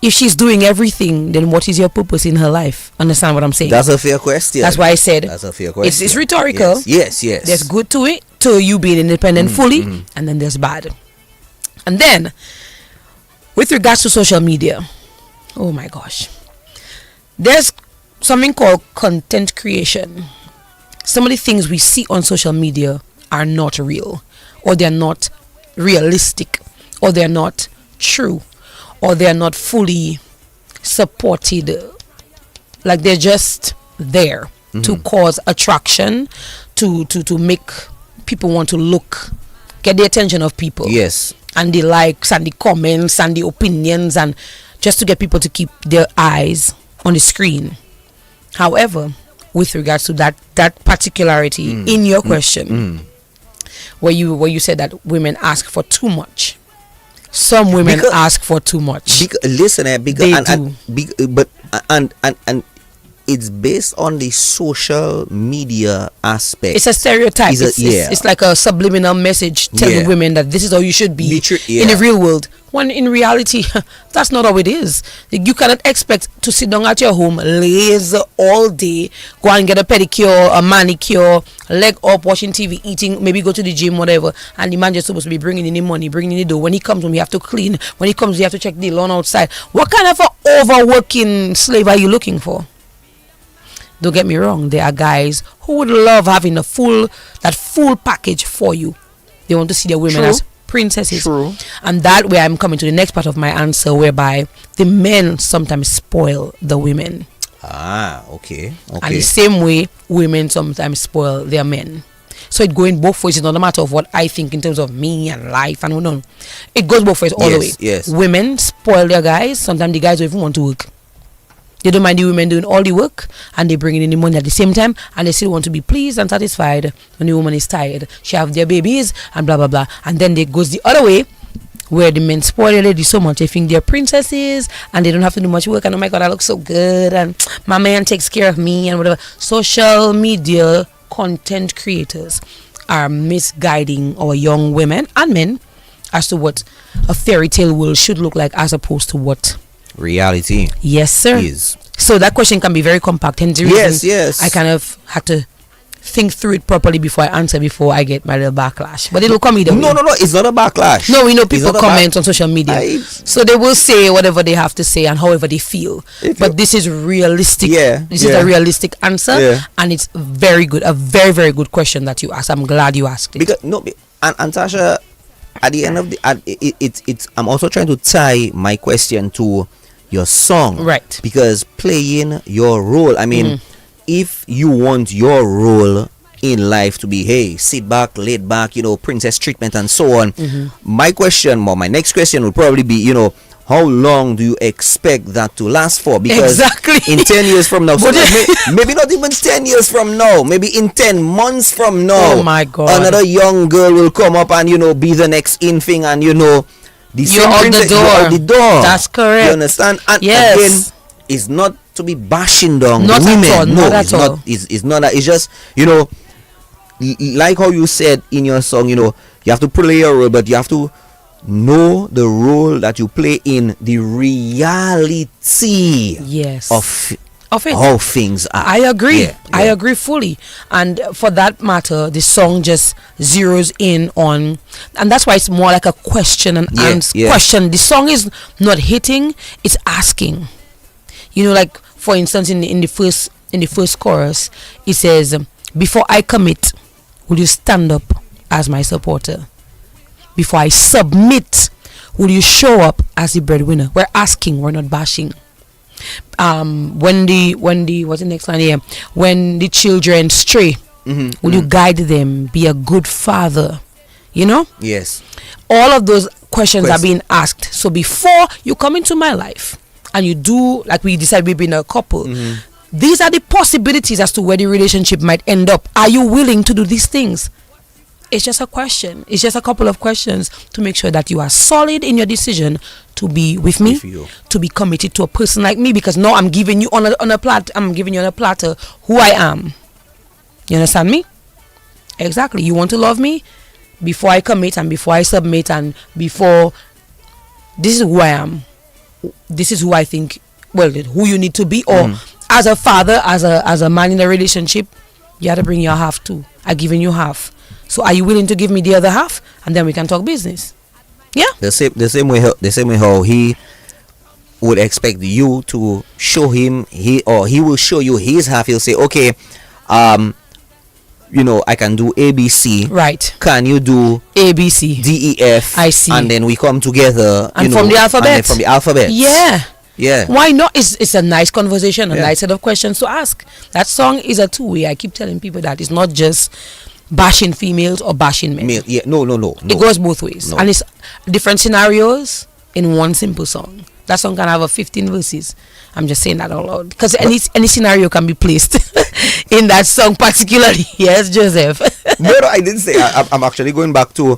If she's doing everything, then what is your purpose in her life? Understand what I'm saying? That's a fair question. That's why I said that's a fair question. It's rhetorical. Yes. There's good to it, to you being independent fully, and then there's bad. And then, with regards to social media, oh my gosh, there's something called content creation. Some of the things we see on social media are not real, or they're not realistic, or they're not true, or they're not fully supported. Like they're just there to cause attraction, to make people want to get the attention of people. Yes. And the likes and the comments and the opinions, and just to get people to keep their eyes on the screen. However, with regards to that particularity in your question, where you said that women ask for too much. Some women ask for too much. Listen, and it's based on the social media aspect. It's a stereotype. It's like a subliminal message telling women that this is how you should be in the real world. When in reality, that's not how it is. You cannot expect to sit down at your home, laze all day, go and get a pedicure, a manicure, leg up, watching TV, eating, maybe go to the gym, whatever. And the man just supposed to be bringing in the money, bringing in the dough. When he comes home, you have to clean. When he comes, you have to check the lawn outside. What kind of an overworking slave are you looking for? Don't get me wrong. There are guys who would love having that full package for you. They want to see their women as princesses. True. And that way I'm coming to the next part of my answer, whereby the men sometimes spoil the women. Okay. And the same way women sometimes spoil their men. So it going both ways. It's not a matter of what I think in terms of me and life and no. It goes both ways all the way. Yes. Women spoil their guys. Sometimes the guys don't even want to work. They don't mind the women doing all the work, and they bring in the money at the same time, and they still want to be pleased and satisfied when the woman is tired. She have their babies and blah blah blah. And then they goes the other way, where the men spoil the ladies so much they think they're princesses and they don't have to do much work, and oh my god, I look so good, and my man takes care of me and whatever. Social media content creators are misguiding our young women and men as to what a fairy tale world should look like, as opposed to what reality is. So that question can be very compact, and the reason I kind of had to think through it properly before I answer, before I get my little backlash. But it'll come either way. No, it's not a backlash. No, we know people comment on social media, so they will say whatever they have to say and however they feel. But this is realistic. This is a realistic answer, and it's very good. A very, very good question that you asked. I'm glad you asked it. Because and Tasha, at the end of the, I'm also trying to tie my question to your song, right? Because playing your role, I mean, if you want your role in life to be, hey, sit back, laid back, princess treatment and so on, my next question will probably be, how long do you expect that to last for? Because in 10 years from now, so maybe not even 10 years from now, maybe in 10 months from now, oh my god, another young girl will come up and be the next in thing, and you're out the door. That's correct. You understand? And again, it's not to be bashing down not women. At all, no, not it's at not. all. It's not that. It's just like how you said in your song. You have to play your role, but you have to know the role that you play in the reality Yes. of Of it. how things are. I agree. Yeah, I yeah. agree fully. And for that matter, the song just zeroes in on, and that's why it's more like a question and answer. Yeah. Question. The song is not hitting; it's asking. You know, like for instance, in the first chorus, it says, "Before I commit, will you stand up as my supporter? Before I submit, will you show up as the breadwinner?" We're asking. We're not bashing. When the what's the next line here? When the children stray, will you guide them? Be a good father. You know, Yes. all of those questions are being asked. So before you come into my life and you do, like we decide we've been a couple, these are the possibilities as to where the relationship might end up. Are you willing to do these things? It's just a question. It's just a couple of questions to make sure that you are solid in your decision to be with me, With you. to be committed to a person like me. Because now I'm giving you on a platter. I'm giving you on a platter who I am. You understand me? Exactly. You want to love me before I commit and before I submit and before. This is who I am. This is who I think. Well, who you need to be, or as a father, as a man in a relationship, you have to bring your half too. I've given you half. So are you willing to give me the other half, and then we can talk business? Yeah. The same way how he would expect you to show him, he will show you his half. He'll say, okay, you know, I can do ABC. Right. Can you do ABC? DEF? I see. And then we come together. And you from know, the alphabet. And then from the alphabet. Yeah. Yeah. Why not? It's a nice conversation, a Yeah. nice set of questions to ask. That song is a two-way. I keep telling people that it's not just bashing females or bashing men. Yeah. No. It goes both ways. No. And it's different scenarios in one simple song. That song can have a 15 verses. I'm just saying that out loud. Because any scenario can be placed in that song particularly. Yes, Joseph. No, I didn't say. I'm actually going back to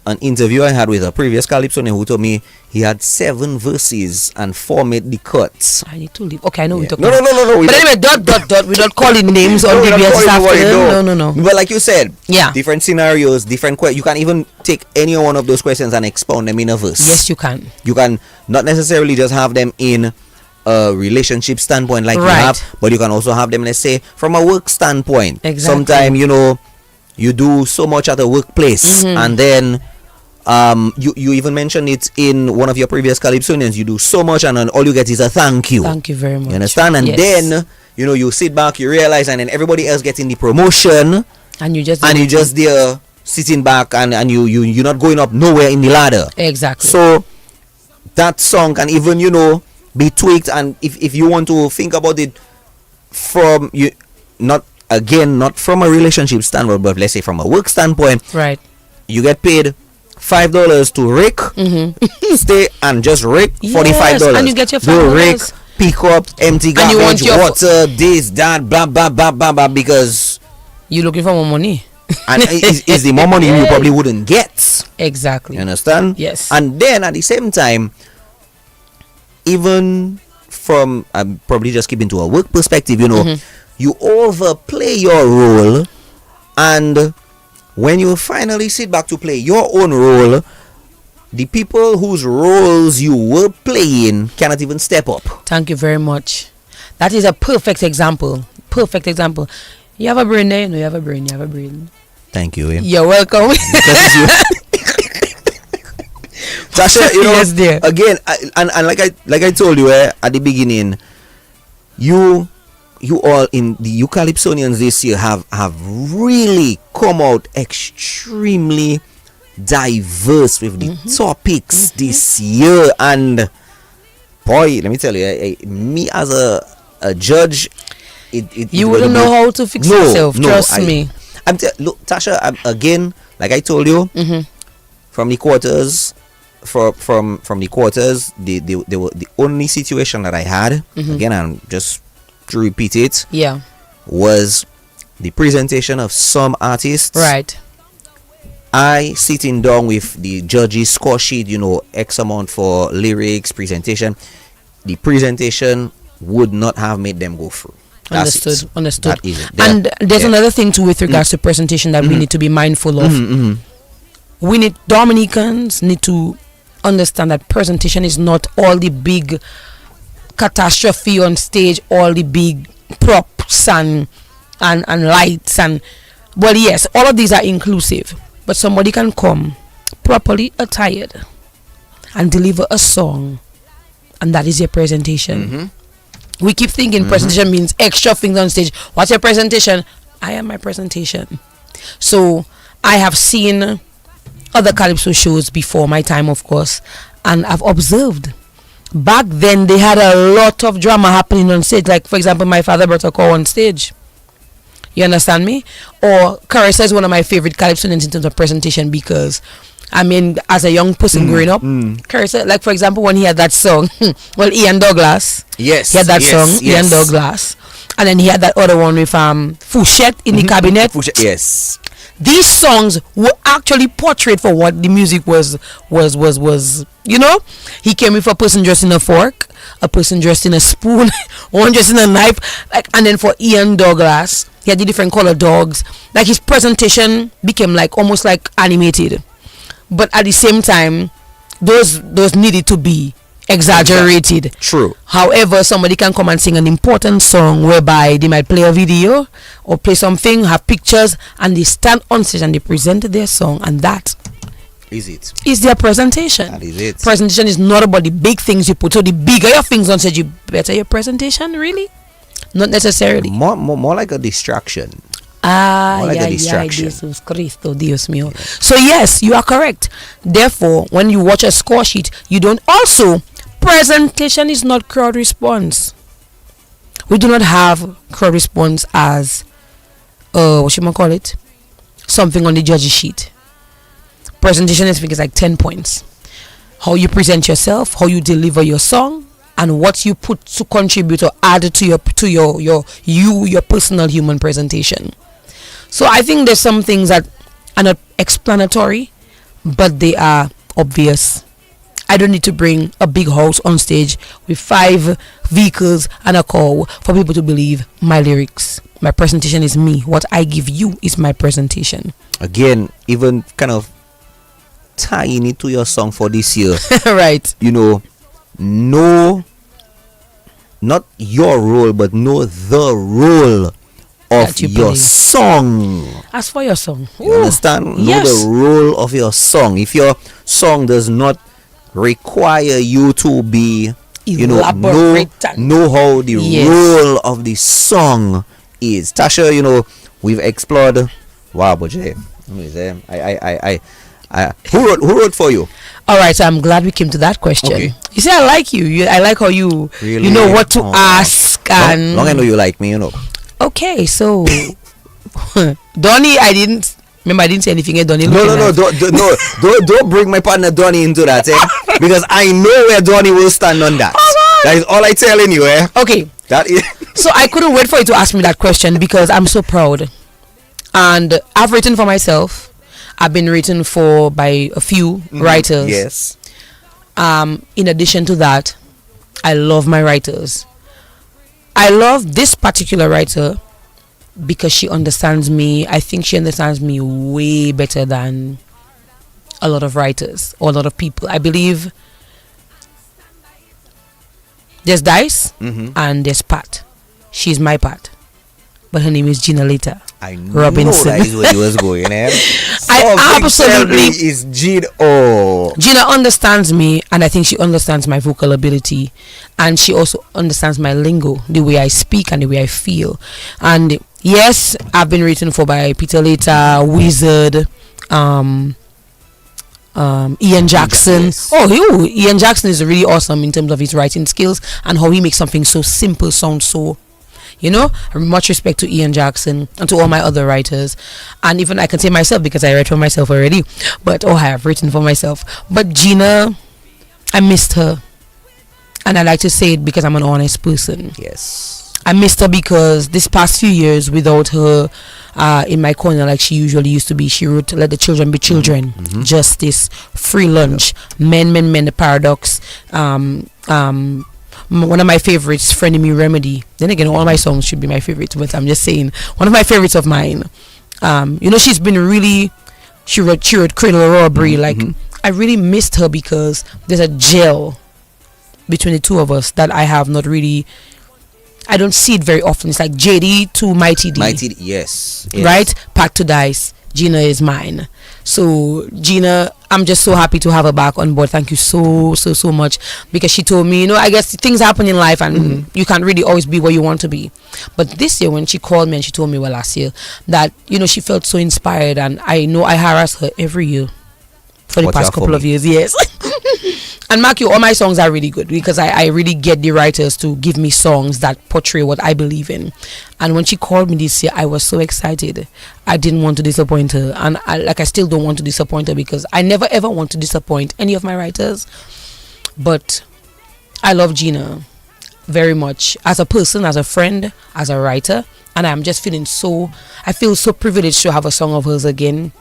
an interview I had with a previous Calypso who told me he had 7 verses and 4 made the cuts. I need to leave. Okay, I know we're talking No. But anyway, dot. We're not calling names on we're not DBS calling nobody, afternoon. No. But like you said, Yeah. different scenarios, different questions. You can even take any one of those questions and expound them in a verse. Yes, you can. You can not necessarily just have them in a relationship standpoint like you Right. have, but you can also have them, let's say, from a work standpoint. Exactly. Sometimes, you know, you do so much at the workplace, and then you even mentioned it in one of your previous Calypsonians. You do so much, and then all you get is a thank you. Thank you very much. You understand? And Yes. then, you know, you sit back, you realize, and then everybody else getting the promotion, And you just there sitting back, and you're not going up nowhere in the ladder. Exactly. So that song can even, you know, be tweaked, and if you want to think about it from not from a relationship standpoint, but let's say from a work standpoint, right. you get paid $5 to rake, stay and just rake. Yes, $45, and you get your go $5. rake, pick up empty And you want garbage, your water, this, that, blah blah blah blah blah, because You looking for more money? and is the more money you probably wouldn't get. Exactly. You understand? Yes. And then at the same time, even from I'm probably just keeping to a work perspective, you know, you overplay your role, and when you finally sit back to play your own role, the people whose roles you were playing cannot even step up. Thank you very much. That is a perfect example. Perfect example. You have a brain there? No, you have a brain. You have a brain. Thank you. You're welcome. Tasha, you know, Yes, dear. again, and like I told you at the beginning, you all in the Calypsonians this year have really come out extremely diverse with the topics this year, and boy, let me tell you, me as a judge, You wouldn't know how to fix yourself. Trust me. Look, Tasha, again, like I told you, from the quarters, from the quarters, they were the only situation that I had. Again, I'm just to repeat it. Yeah. Was the presentation of some artists. Right. I sitting down with the judges' score sheet, you know, X amount for lyrics, presentation. The presentation would not have made them go through. That's Understood. it. Understood. That is it. And there's another thing too with regards to presentation that we need to be mindful of. Dominicans need to understand that presentation is not all the big catastrophe on stage, all the big props and lights and, well, yes, all of these are inclusive, but somebody can come properly attired and deliver a song, and that is your presentation. We keep thinking presentation means extra things on stage. What's your presentation? I am my presentation. So I have seen other Calypso shows before my time, of course, and I've observed back then they had a lot of drama happening on stage. Like, for example, my father brought a call on stage. You understand me? Or Carissa is one of my favorite Calypsonians in terms of presentation, because I mean, as a young person growing up, Carissa, like for example, when he had that song, well, Ian Douglas, Yes, he had that yes, song, yes. Ian Douglas, and then he had that other one with Fouchette in the cabinet. Yes. These songs were actually portrayed for what the music was. You know, he came with a person dressed in a fork, a person dressed in a spoon, one dressed in a knife, like, and then for Ian Douglas, he had the different color dogs. Like, his presentation became like almost like animated, but at the same time, those needed to be exaggerated. True. However, somebody can come and sing an important song whereby they might play a video or play something, have pictures, and they stand on stage and they present their song, and that is their presentation. That is it. Presentation is not about the big things you put. So the bigger your things on stage, you better your presentation, really? Not necessarily. More like a distraction. More like a distraction. Jesus Cristo, Dios mío. So yes, you are correct. Therefore, when you watch a score sheet, you don't also, presentation is not crowd response. We do not have crowd response as what should man call it? Something on the judge's sheet. Presentation is like 10 points. How you present yourself, how you deliver your song, and what you put to contribute or add to your personal human presentation. So I think there's some things that are not explanatory, but they are obvious. I don't need to bring a big house on stage with 5 vehicles and a car for people to believe my lyrics. My presentation is me. What I give you is my presentation. Again, even kind of tying it to your song for this year. Right. You know, not your role, but know the role of your play. Song. As for your song, You understand? yes. Know the role of your song. If your song does not require you to be, know elaborate, how the Yes. role of the song is. Tasha, we've explored. Wow, but who wrote for you? All right, so I'm glad we came to that question. Okay. You see, I like you. I like how you Really? you know what to ask. And Long I know you like me, okay, so Donnie, I didn't say anything at Donnie. No, don't bring my partner Donnie into that, because I know where Donnie will stand on that. That is all I telling you, Okay, That is. so I couldn't wait for you to ask me that question because I'm so proud, and I've written for myself. I've been written for by a few writers. Yes. In addition to that, I love my writers. I love this particular writer because she understands me. I think she understands me way better than a lot of writers or a lot of people. I believe there's Dice and there's Pat. She's my Pat, but her name is Gina Later. I know Robinson. that is where you was going, I absolutely is Gina. Oh, Gina understands me, and I think she understands my vocal ability, and she also understands my lingo, the way I speak and the way I feel. And yes, I've been written for by Peter Later, Wizard, Ian Jackson. Yes. Ian Jackson is really awesome in terms of his writing skills and how he makes something so simple sound so. Much respect to Ian Jackson and to all my other writers, and even I can say myself because I write for myself already, but I have written for myself. But Gina, I missed her, and I like to say it because I'm an honest person. yes. I missed her because this past few years without her in my corner like she usually used to be, she wrote Let the Children Be Children, Justice, Free Lunch, Men, The Paradox, one of my favorites, Frenemy Remedy. Then again, all my songs should be my favorites, but I'm just saying one of my favorites of mine. She's been really she wrote Cradle Robbery. Like, I really missed her because there's a gel between the two of us that I have not really. I don't see it very often. It's like JD to Mighty D. Mighty D, yes. Right? Pack to Dice. Gina is mine. So Gina, I'm just so happy to have her back on board. Thank you so much, because she told me, I guess things happen in life and you can't really always be where you want to be. But this year when she called me and she told me, well, last year, that she felt so inspired, and I know I harass her every year for the past couple of years. Yes. And mark you, all my songs are really good, because I really get the writers to give me songs that portray what I believe in. And when she called me this year, I was so excited. I didn't want to disappoint her, and I still don't want to disappoint her, because I never ever want to disappoint any of my writers. But I love Gina very much as a person, as a friend, as a writer, and I'm just I feel so privileged to have a song of hers again,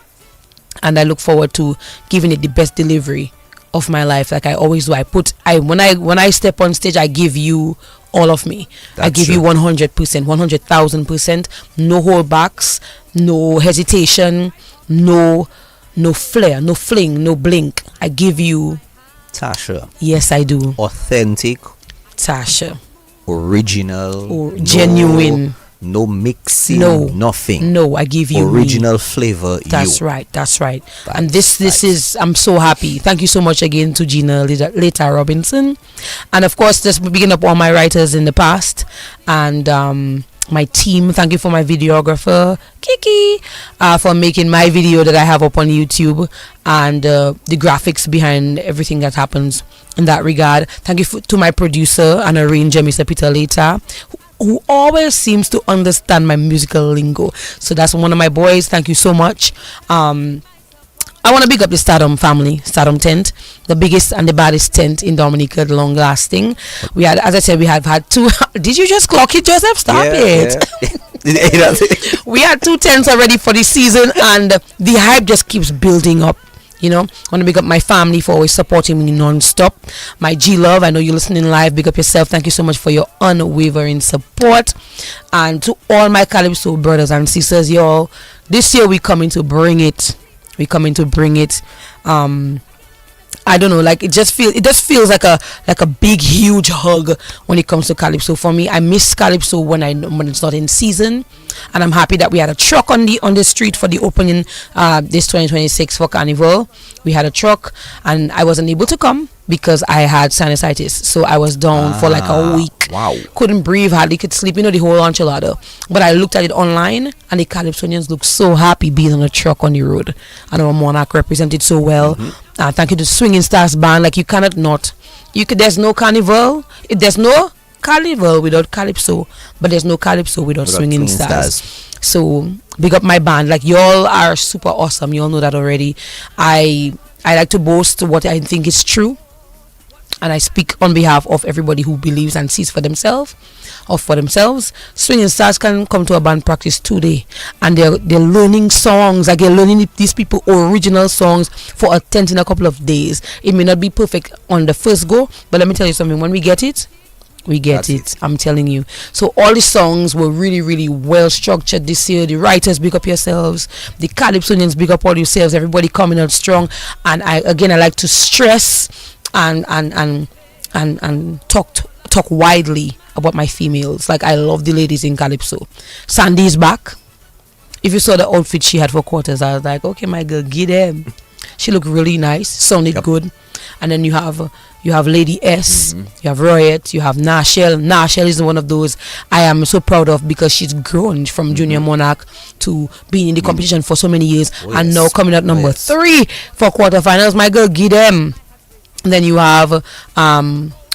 and I look forward to giving it the best delivery of my life, like I always do. When I step on stage, I give you all of me. I give you 100%, 100,000%, no holdbacks, no hesitation, no flair, no fling, no blink. I give you Tasha. Yes, I do. Authentic, Tasha. Original, or genuine. No mixing, nothing. No, I give you original flavor. That's right. And this is, I'm so happy. Thank you so much again to Gina Leta Robinson, and of course just picking up all my writers in the past, and my team. Thank you for my videographer Kiki, for making my video that I have up on YouTube, and the graphics behind everything that happens in that regard. Thank you to my producer and arranger, Mr. Peter Leta, who always seems to understand my musical lingo. So that's one of my boys. Thank you so much. I want to big up the Stardom family, Stardom tent, the biggest and the baddest tent in Dominica, the long lasting. We had, as I said, we have had two. Did you just clock it, Joseph? Stop it. Yeah. We had 2 tents already for the season, and the hype just keeps building up. I want to big up my family for always supporting me non-stop. My G-Love, I know you're listening live. Big up yourself. Thank you so much for your unwavering support. And to all my Calypso brothers and sisters, y'all, this year we coming to bring it. I don't know, like it just feels like a big huge hug when it comes to Calypso. For me, I miss Calypso when it's not in season, and I'm happy that we had a truck on the street for the opening this 2026 for Carnival. We had a truck, and I wasn't able to come because I had sinusitis, so I was down for like a week. Wow. Couldn't breathe, hardly could sleep, the whole enchilada. But I looked at it online, and the Calypsonians looked so happy being on a truck on the road, and our Monarch represented so well. Thank you to Swinging Stars Band. Like, you cannot not. There's no carnival. There's no carnival without Calypso, but there's no Calypso without Swinging Stars. So big up my band. Like, y'all are super awesome. Y'all know that already. I like to boast what I think is true, and I speak on behalf of everybody who believes and sees for themselves. Swinging Stars can come to a band practice today, and they're learning songs. Like, they're learning these people original songs for a tent in a couple of days. It may not be perfect on the first go, but let me tell you something. When we get it, I'm telling you. So all the songs were really, really well structured this year. The writers, big up yourselves. The Calypsonians, big up all yourselves. Everybody coming out strong. And I like to stress and talk widely about my females. Like, I love the ladies in Calypso. Sandy's back. If you saw the outfit she had for quarters, I was like, okay, my girl, get them. She looked really nice, sounded good. And then you have Lady S, you have Royette, you have Nashelle. Nashelle is one of those I am so proud of, because she's grown from Junior Monarch to being in the competition for so many years, and now coming out number 3 for quarterfinals. My girl, get them. Then you have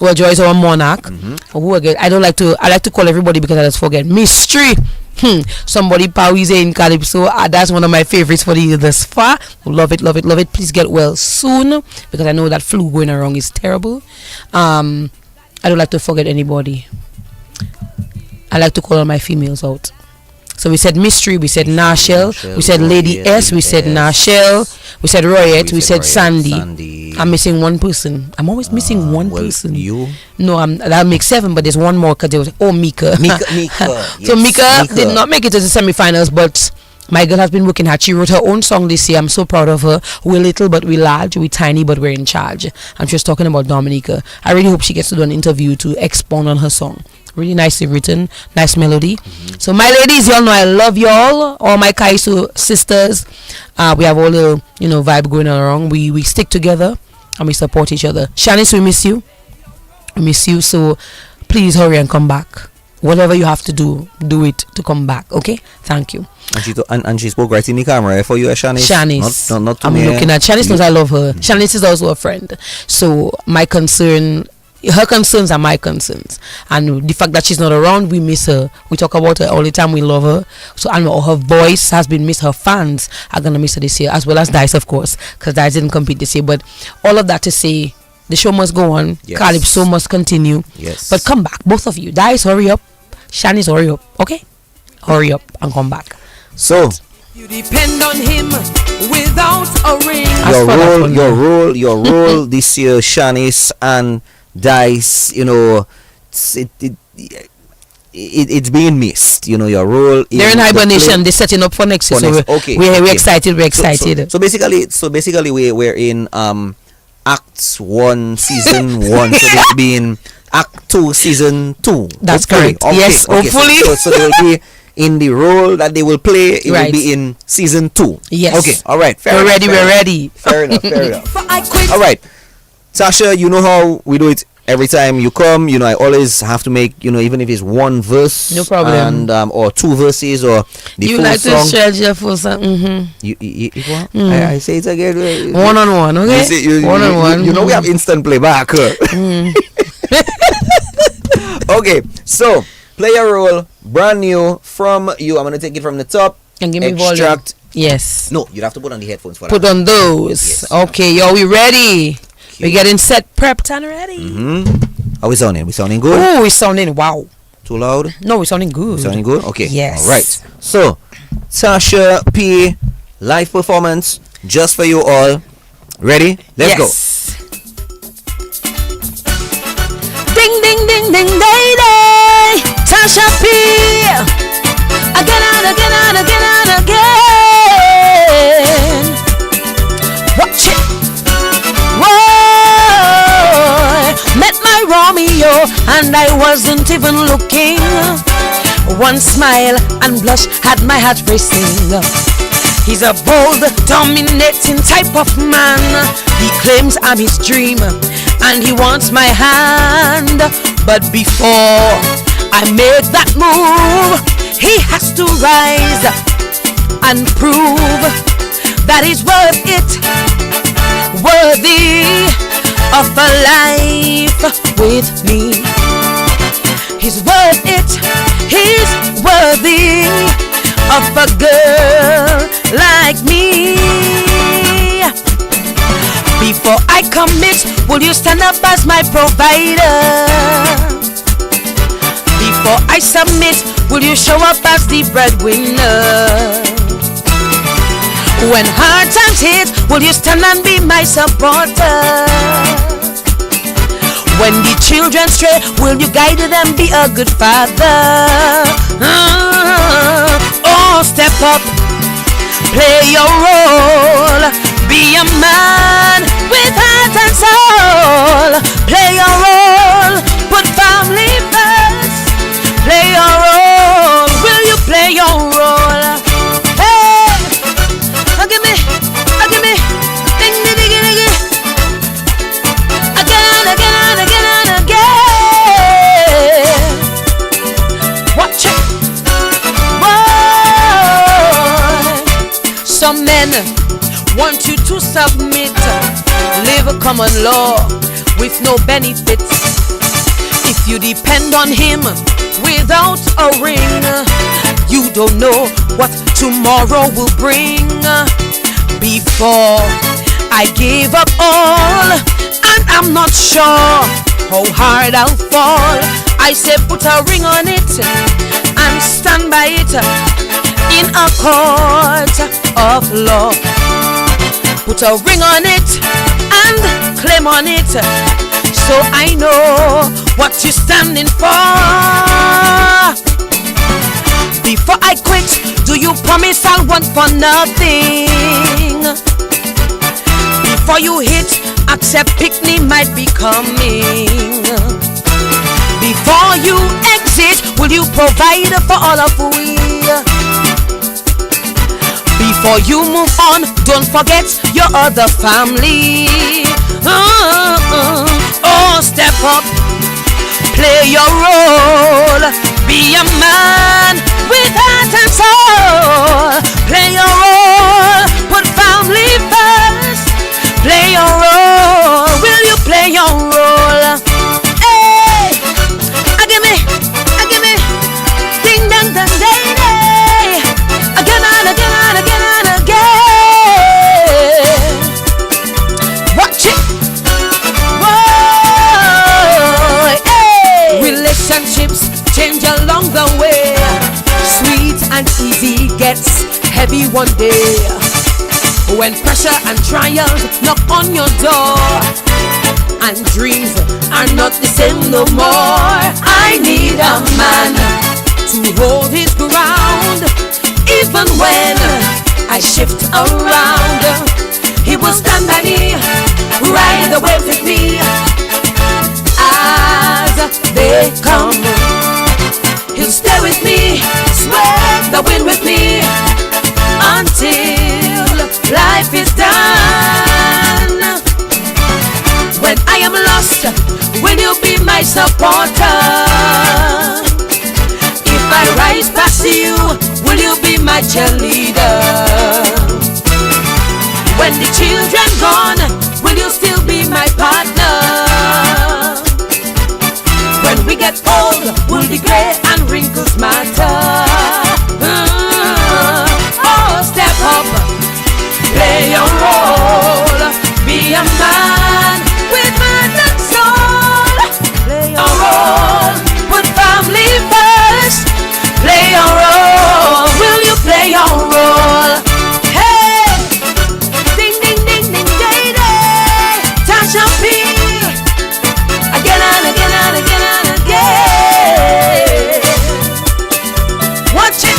Joyce, our Monarch. Who again? I like to call everybody because I just forget. Mystery. Somebody Pawize in Calypso. That's one of my favorites for the year thus far. Love it. Please get well soon, because I know that flu going around is terrible. I don't like to forget anybody. I like to call all my females out. So we said Mystery, we said Nashelle, we said Lady S, we said Nashelle, we said Royette, we said Sandy. I'm missing one person. I'm always missing one person. You? No, that makes 7, but there's one more, because there was Mika. Mika. So Mika did not make it to the semifinals, but My girl has been working hard. She wrote her own song this year. I'm so proud of her. We're little but we're large. We're tiny but we're in charge. I'm just talking about Dominica. I really hope she gets to do an interview to expound on her song. Really nicely written, nice melody. So my ladies, y'all know I love y'all. All my Kaiso sisters. We have all the vibe going around. We stick together and we support each other. Shanice, we miss you. We miss you. So please hurry and come back. Whatever you have to do it to come back. Okay? Thank you. And she spoke right in the camera for you, Shanice. Shanice. Not to I'm me. looking at Shanice knows I love her. Shanice is also a friend. So her concerns are my concerns, and the fact that she's not around, we miss her. We talk about her all the time. We love her. So and her voice has been missed. Her fans are gonna miss her this year, as well as Dice, of course, because Dice didn't compete this year. But all of that to say, the show must go on. Yes. Calypso must continue. Yes. But come back, both of you. Dice, hurry up. Shanice, hurry up. Okay, hurry up and come back. So You depend on him without a ring. your role this year, Shanice and Dice, it's being missed. Your role. They're in hibernation. They're setting up for next year. So we're excited. We're excited. So basically, we're in Act 1, Season 1. So they'll be in Act 2, Season 2. That's correct. Yes, hopefully. So they'll be in the role that they will play. It will be in Season 2. Yes. Okay. All right. We're ready. Fair enough. All right. Tasha, you know how we do it every time you come. I always have to make, even if it's one verse. No problem. And or two verses or the you full like song. to stretch your full song. You what? I say it again. One on one, okay? One on one. We have instant playback. Okay, so play a role, brand new from you. I'm gonna take it from the top. And give me volume. Yes. No, you'd have to put on the headphones for that. Put on those. Yes. Okay, yo, we ready? We're getting set, prepped, and ready. How we sounding? We sounding good? Oh, we sounding wow. Too loud? No, we sounding good. Sounding good? Okay. Yes. All right. So, Tasha P. live performance just for you all. Ready? Let's go. Ding ding ding ding day day. Tasha P. Again and again and again and again. Watch it. Whoa. Met my Romeo and I wasn't even looking. One smile and blush had my heart racing. He's a bold, dominating type of man. He claims I'm his dream and he wants my hand. But before I make that move, he has to rise and prove that he's worth it, worthy of a life with me. He's worth it, he's worthy of a girl like me. Before I commit, will you stand up as my provider? Before I submit, will you show up as the breadwinner? When hard times hit, will you stand and be my supporter? When the children stray, will you guide them, be a good father? Oh, step up, play your role, be a man with heart and soul. Play your role, put family first. Play your role, will you play your role? Hey, give me, ding ding ding ding. Again, again and again and again. Watch it. Some men want you to submit, live a common law with no benefits. If you depend on him without a ring, you don't know what tomorrow will bring. Before I gave up all, and I'm not sure how hard I'll fall, I say put a ring on it and stand by it in a court of law. Put a ring on it and claim on it, so I know what you're standing for. Before I quit, do you You promise I'll want for nothing. Before you hit, accept picnic might be coming. Before you exit, will you provide for all of we? Before you move on, don't forget your other family. Oh, step up, play your role. Be a man with heart and soul. Play your role, put family first. Play your role, will you play your role? Hey, give me, ding dong dong day day. Again and again and again and again. Watch it. Whoa, hey. Relationships change along the way. Sweet and easy gets heavy one day. When pressure and trials knock on your door, and dreams are not the same no more. I need a man to hold his ground. Even when I shift around, he will stand by me, ride the waves with me. As they come, he'll stay with me, sweat the wind with me, until life is done. When I am lost, will you be my supporter? If I rise past you, will you be my cheerleader? When the children gone, will you still be my partner? When we get old, will the gray and wrinkles matter? Oh, step up, play your role, be a man with heart and soul. Play your role, put family first. Play your role, will you play your role? Hey, ding ding ding ding day day. Tasha P. Again and again and again and again. Watch it.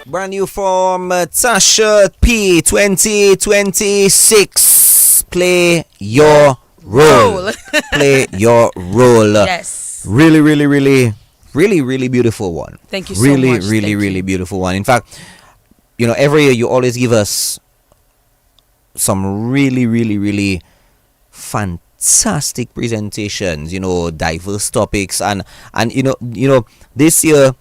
Brand new from Tasha P 2026. Play your role. Play your role. Yes. Really, really, really, really, really beautiful one. Thank you so really, much. Really, Thank really you. beautiful one. In fact, you know, every year you always give us some really, really, really fantastic presentations. You know, diverse topics, and you know, this year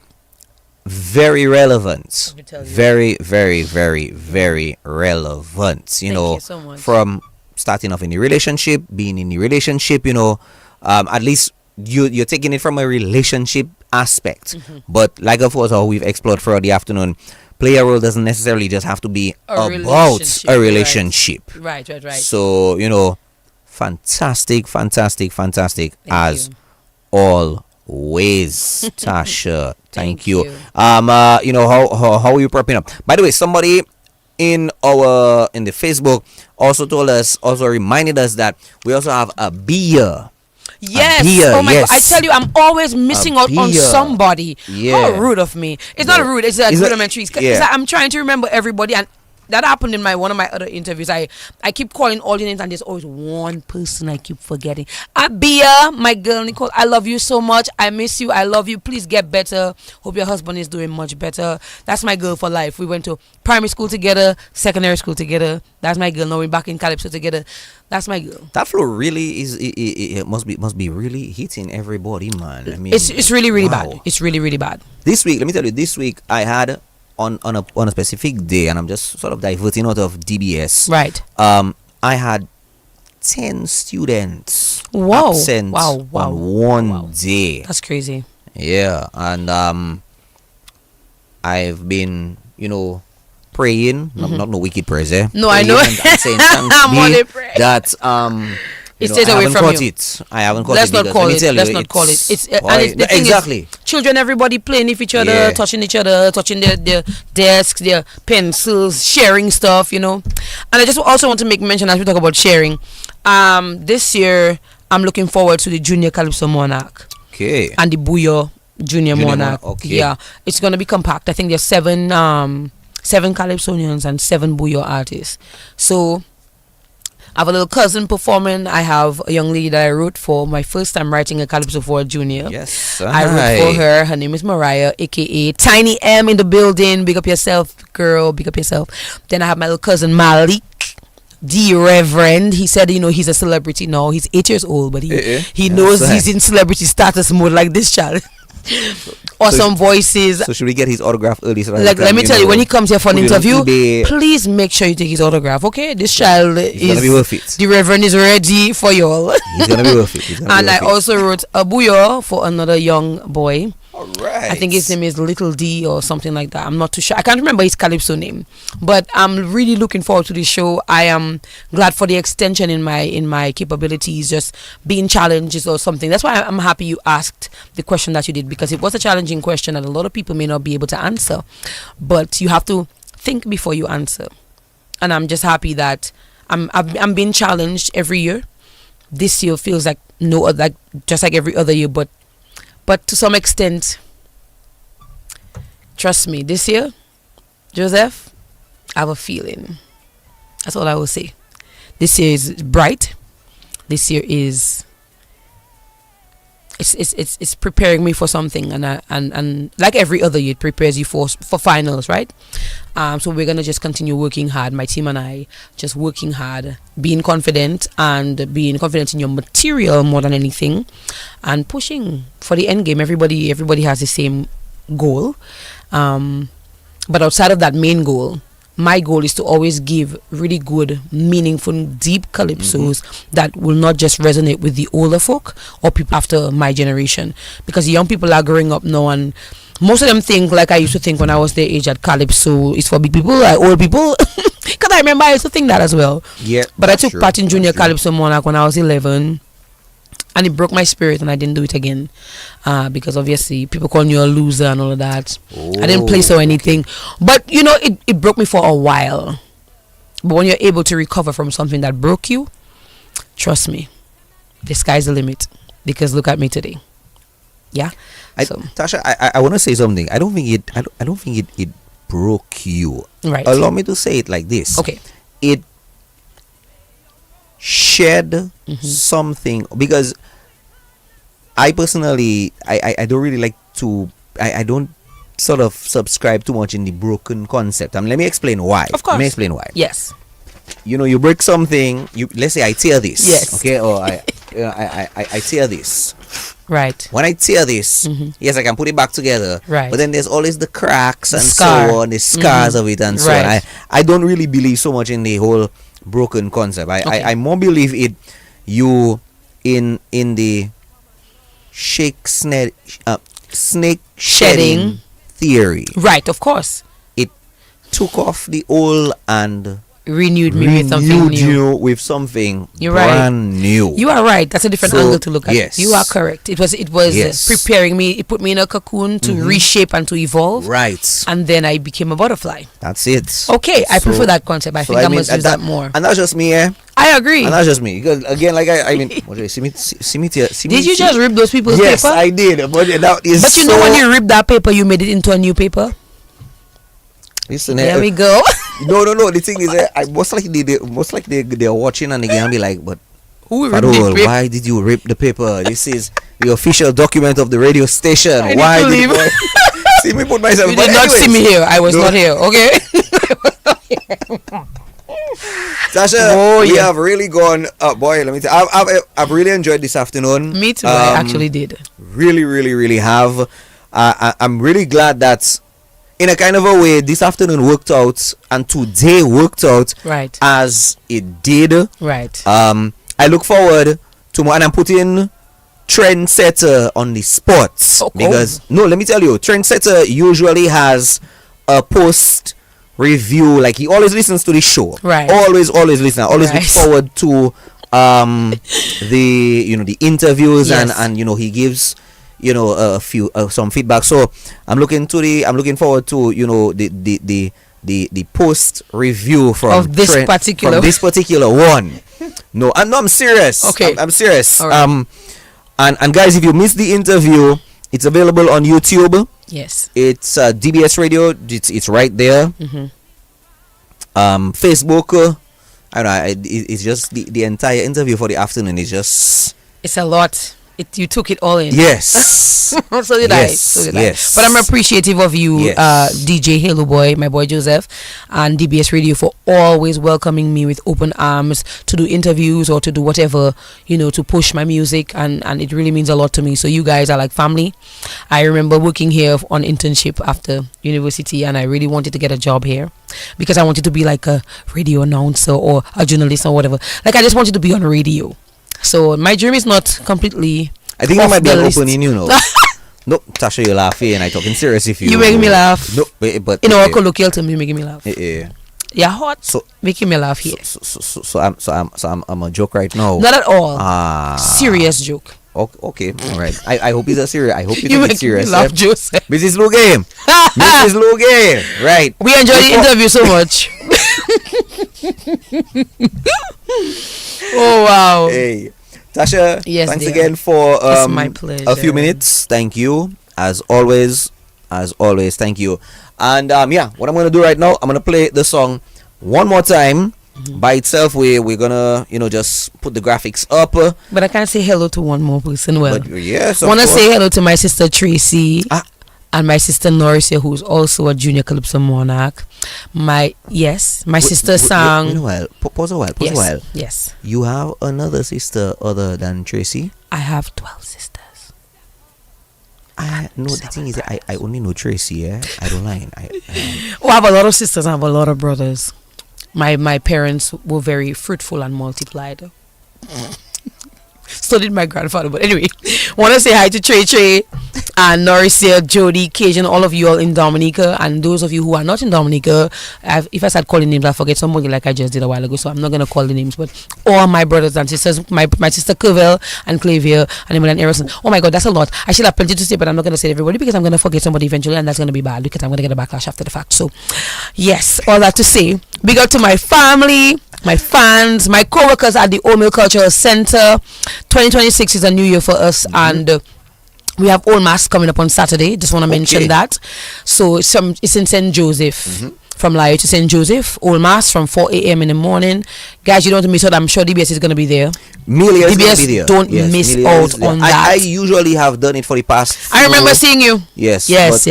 very relevant. Let me tell you. Very, very, very, very relevant. You Thank know, you so much. from starting off in a relationship, being in a relationship, you know, at least you're taking it from a relationship aspect. But like of course how we've explored throughout the afternoon, play a role doesn't necessarily just have to be about a relationship. Right. So, you know, fantastic Thank as you. always, Tasha. Thank you. you. You know, how are you prepping up? By the way, somebody in the Facebook also reminded us that we also have a beer. Yes. beer, Oh my yes. God. I tell you, I'm always missing out on beer. somebody. Yeah. How rude of me. It's not rude. It's a It's a- rudimentary. It's yeah. like I'm trying to remember everybody, and that happened in one of my other interviews. I keep calling all the names, and there's always one person I keep forgetting. Abia, my girl Nicole, I love you so much. I miss you. I love you. Please get better. Hope your husband is doing much better. That's my girl for life. We went to primary school together, secondary school together. That's my girl. Now we're back in Calypso together. That's my girl. That flow really is. It must be really hitting everybody, man. I mean, It's really wow. bad. It's really bad. This week, let me tell you, this week I had on a specific day, and I'm just sort of diverting out of DBS. Right. I had 10 students Wow. absent Wow. on one Wow. day. That's crazy. Yeah, and I've been, you know, praying, not no wicked prayers, eh? No, I Praying know. and saying thanks I'm be on it, pray. that It you know, stays I away haven't from caught you. it. I haven't caught Let's it. not because call let me it. tell Let's you, not call it. It's why- and it's, the thing exactly. is, children, everybody playing with each other, Yeah. touching each other, touching their desks, their pencils, sharing stuff, you know. And I just also want to make mention as we talk about sharing. This year I'm looking forward to the Junior Calypso Monarch Okay. and the Buyo Junior Monarch. Okay. Yeah, it's gonna be compact. I think there's seven Calypsonians and 7 Bouillon artists. So I have a little cousin performing. I have a young lady that I wrote for. My first time writing a Calypso for a junior. Yes. I wrote for her. Her name is Mariah, aka Tiny M in the building. Big up yourself, girl. Big up yourself. Then I have my little cousin Malik, the Reverend. He said, he's a celebrity now. He's 8 years old, but he knows he's in celebrity status mode like this child. Awesome voices. So should we get his autograph early? So like, let me tell you, when he comes here for an interview, eBay. please make sure you take his autograph. Okay, this child He's is gonna be worth it. The Reverend is ready for y'all. He's gonna be worth it. And I also wrote a bouillon for another young boy. All right. I think his name is Little D or something like that. I'm not too sure. I can't remember his Calypso name. But I'm really looking forward to this show. I am glad for the extension in my capabilities, just being challenged or something. That's why I'm happy you asked the question that you did, because it was a challenging question and a lot of people may not be able to answer. But you have to think before you answer. And I'm just happy that I'm being challenged every year. This year feels like just like every other year, but to some extent, trust me, this year, Joseph, I have a feeling. That's all I will say. This year is bright. This year is it's preparing me for something, and like every other year, it prepares you for finals, right? So we're gonna just continue working hard. My team and I just working hard, being confident in your material more than anything, and pushing for the end game. Everybody has the same goal, but outside of that main goal, my goal is to always give really good, meaningful, deep calypsos that will not just resonate with the older folk or people after my generation, because the young people are growing up now, and most of them think like I used to think when I was their age, that calypso is for big people, like old people. Because I remember I used to think that as well. Yeah. But I took part in Junior Calypso Monarch when I was 11, and it broke my spirit, and I didn't do it again, because obviously people call you a loser and all of that. I didn't place or anything, but it broke me for a while. But when you're able to recover from something that broke you, trust me, the sky's the limit. Because look at me today. Yeah. Tasha, I want to say something. I don't think it broke you. Right. Allow me to say it like this. Okay. It shed something, because I personally I don't really like to I don't sort of subscribe too much in the broken concept. Let me explain why. Of course. Let me explain why. Yes. You break something, let's say I tear this. Yes. Okay, or I tear this. Right. When I tear this, yes, I can put it back together. Right. But then there's always the cracks The and scar. so on, the scars of it and so Right. on. I don't really believe so much in the whole broken concept. I more believe you in the snake shedding theory. Right, of course. It took off the old and Renewed me with something new. you with something You're right. brand new. You are right. That's a different So, angle to look at. yes. You are correct. It was Yes. preparing me. It put me in a cocoon to reshape and to evolve. Right. And then I became a butterfly. That's it. Okay, I So- prefer that concept. I think I must use that more. And that's just me, eh? I agree. And that's just me. Because again, like I mean, see me. Did you just rip those people's Yes, paper? I did. But that is But you know when you rip that paper, you made it into a new paper. Listen, There we go. No. The thing is, I most likely they're watching and they can be like, but Who ripped Farol, the paper? why did you rip the paper? This is the official document of the radio station. I need Why to did leave. see me put myself? You but did not see anyways, me here. I was No. not here. Okay. Tasha, we yeah. have really gone. Boy, let me tell you, I've really enjoyed this afternoon. Me too. I actually did. Really have. I'm really glad that in a kind of a way this afternoon worked out and today worked out Right. as it did. Right. I look forward to more, and I'm putting Trendsetter on the spot because no, let me tell you, Trendsetter usually has a post review, like he always listens to the show. Right. Always listen. Always Right. look forward to the interviews Yes. and he gives a few some feedback. So I'm looking forward to the post review from this particular one. No, I'm serious. Okay. I'm serious. All right. And guys, if you missed the interview, It's available on YouTube. Yes. It's DBS Radio. It's right there. Facebook. I don't know. It's just the entire interview for the afternoon is just. It's a lot. You took it all in. Yes. So did I. But I'm appreciative of you, DJ Haloboy, my boy Joseph, and DBS Radio for always welcoming me with open arms to do interviews or to do whatever, to push my music, and it really means a lot to me. So you guys are like family. I remember working here on internship after university, and I really wanted to get a job here because I wanted to be like a radio announcer or a journalist or whatever. Like I just wanted to be on radio. So my dream is not completely. I think that might be an opening, No, Tasha, you're laughing, and I'm talking serious. If you make me laugh. No, but in our colloquial term, you making me laugh. Yeah. You're hot. So making me laugh here. So I'm a joke right now. Not at all. Serious joke. Okay, all right. I hope it's a serious. I hope you make take it serious. Me laugh, Joseph. Mrs. Lugame. Mrs. Lugame. Right. We enjoy the interview so much. Oh wow. Hey, Tasha. Yes, thanks dear. again for it's my pleasure. a few minutes. Thank you. As always, thank you. And what I'm gonna do right now, I'm gonna play the song one more time. By itself, we're gonna just put the graphics up. But I can't say hello to one more person. Well, yes, I wanna say hello to my sister Tracy. And my sister Norris, who's also a junior Calypso monarch. My sister sang. Pause a while. Yes. You have another sister other than Tracy? I have 12 sisters. The thing is, I only know Tracy. Yeah, I don't lie. I have a lot of sisters. I have a lot of brothers. My parents were very fruitful and multiplied. So did my grandfather. But anyway, want to say hi to Trey and Norisia, Jody, Cajun, all of you all in Dominica, and those of you who are not in Dominica. If I start calling names, I forget somebody like I just did a while ago, so I'm not going to call the names. But all my brothers and sisters, my sister Curville and Clavier and Emily and Erison. Oh my God, that's a lot. I should have plenty to say, but I'm not going to say everybody because I'm going to forget somebody eventually, and that's going to be bad because I'm going to get a backlash after the fact. So yes, all that to say, big up to my family, my fans, my co-workers at the Old Mill Cultural Center. 2026 is a new year for us, and we have Old Mass coming up on Saturday. Just want to mention that. So it's in St. Joseph. From Lai to St. Joseph, Old Mass from 4 a.m. in the morning. Guys, you don't miss out. I'm sure DBS is going to be there. DBS, don't miss out on that. I usually have done it for the past. I remember seeing you. Yes. Yes.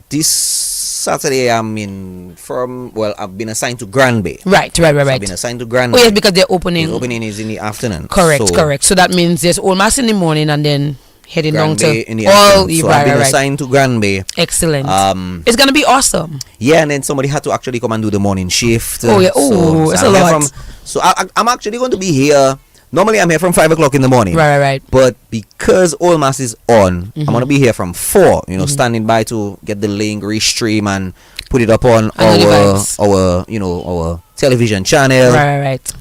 This Saturday I've been assigned to Granby. Right. So I've been assigned to Granby. Oh yes, because they're opening. The opening is in the afternoon. Correct. So that means there's Old Mass in the morning and then heading down to in the afternoon. So I've been assigned to Granby. Excellent. It's gonna be awesome. Yeah, and then somebody had to actually come and do the morning shift. Oh yeah. Oh, it's a lot. I'm actually going to be here. Normally I'm here from 5 o'clock in the morning. Right. But because Old Mass is on, I'm gonna be here from 4. Standing by to get the link, restream, and put it up on our television channel. Right.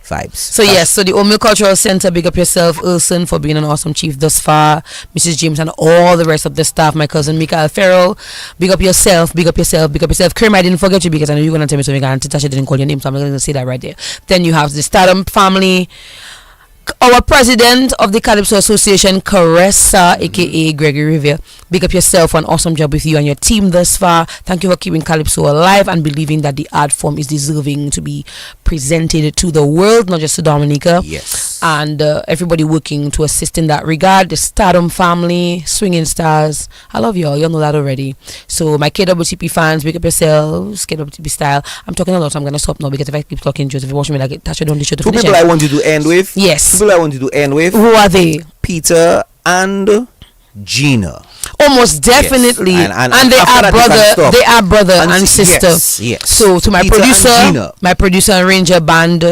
Vibes. So so the Old Mill Cultural Center, big up yourself, Urson, for being an awesome chief thus far, Mrs. James and all the rest of the staff, my cousin Mikael Farrell, big up yourself. Krim, I didn't forget you because I know you're going to tell me something and Tasha didn't call your name, so I'm going to say that right there. Then you have the Stardom family, our president of the Calypso Association, Caressa, aka Gregory Rivera. Big up yourself for an awesome job with you and your team thus far. Thank you for keeping Calypso alive and believing that the art form is deserving to be presented to the world, not just to Dominica. Yes. And everybody working to assist in that regard. The Stardom family, Swinging Stars. I love y'all. Y'all know that already. So my KWTP fans, big up yourselves. KWTP style. I'm talking a lot, so I'm going to stop now because if I keep talking, Joseph, if you watch me like it, Tasha, don't do show to finish. Two people I want you to end with. Yes. People I want you to end with. Who are they? Peter and Gina. Almost definitely. Yes. And they are brother and sister. Yes. So to my producer and arranger, band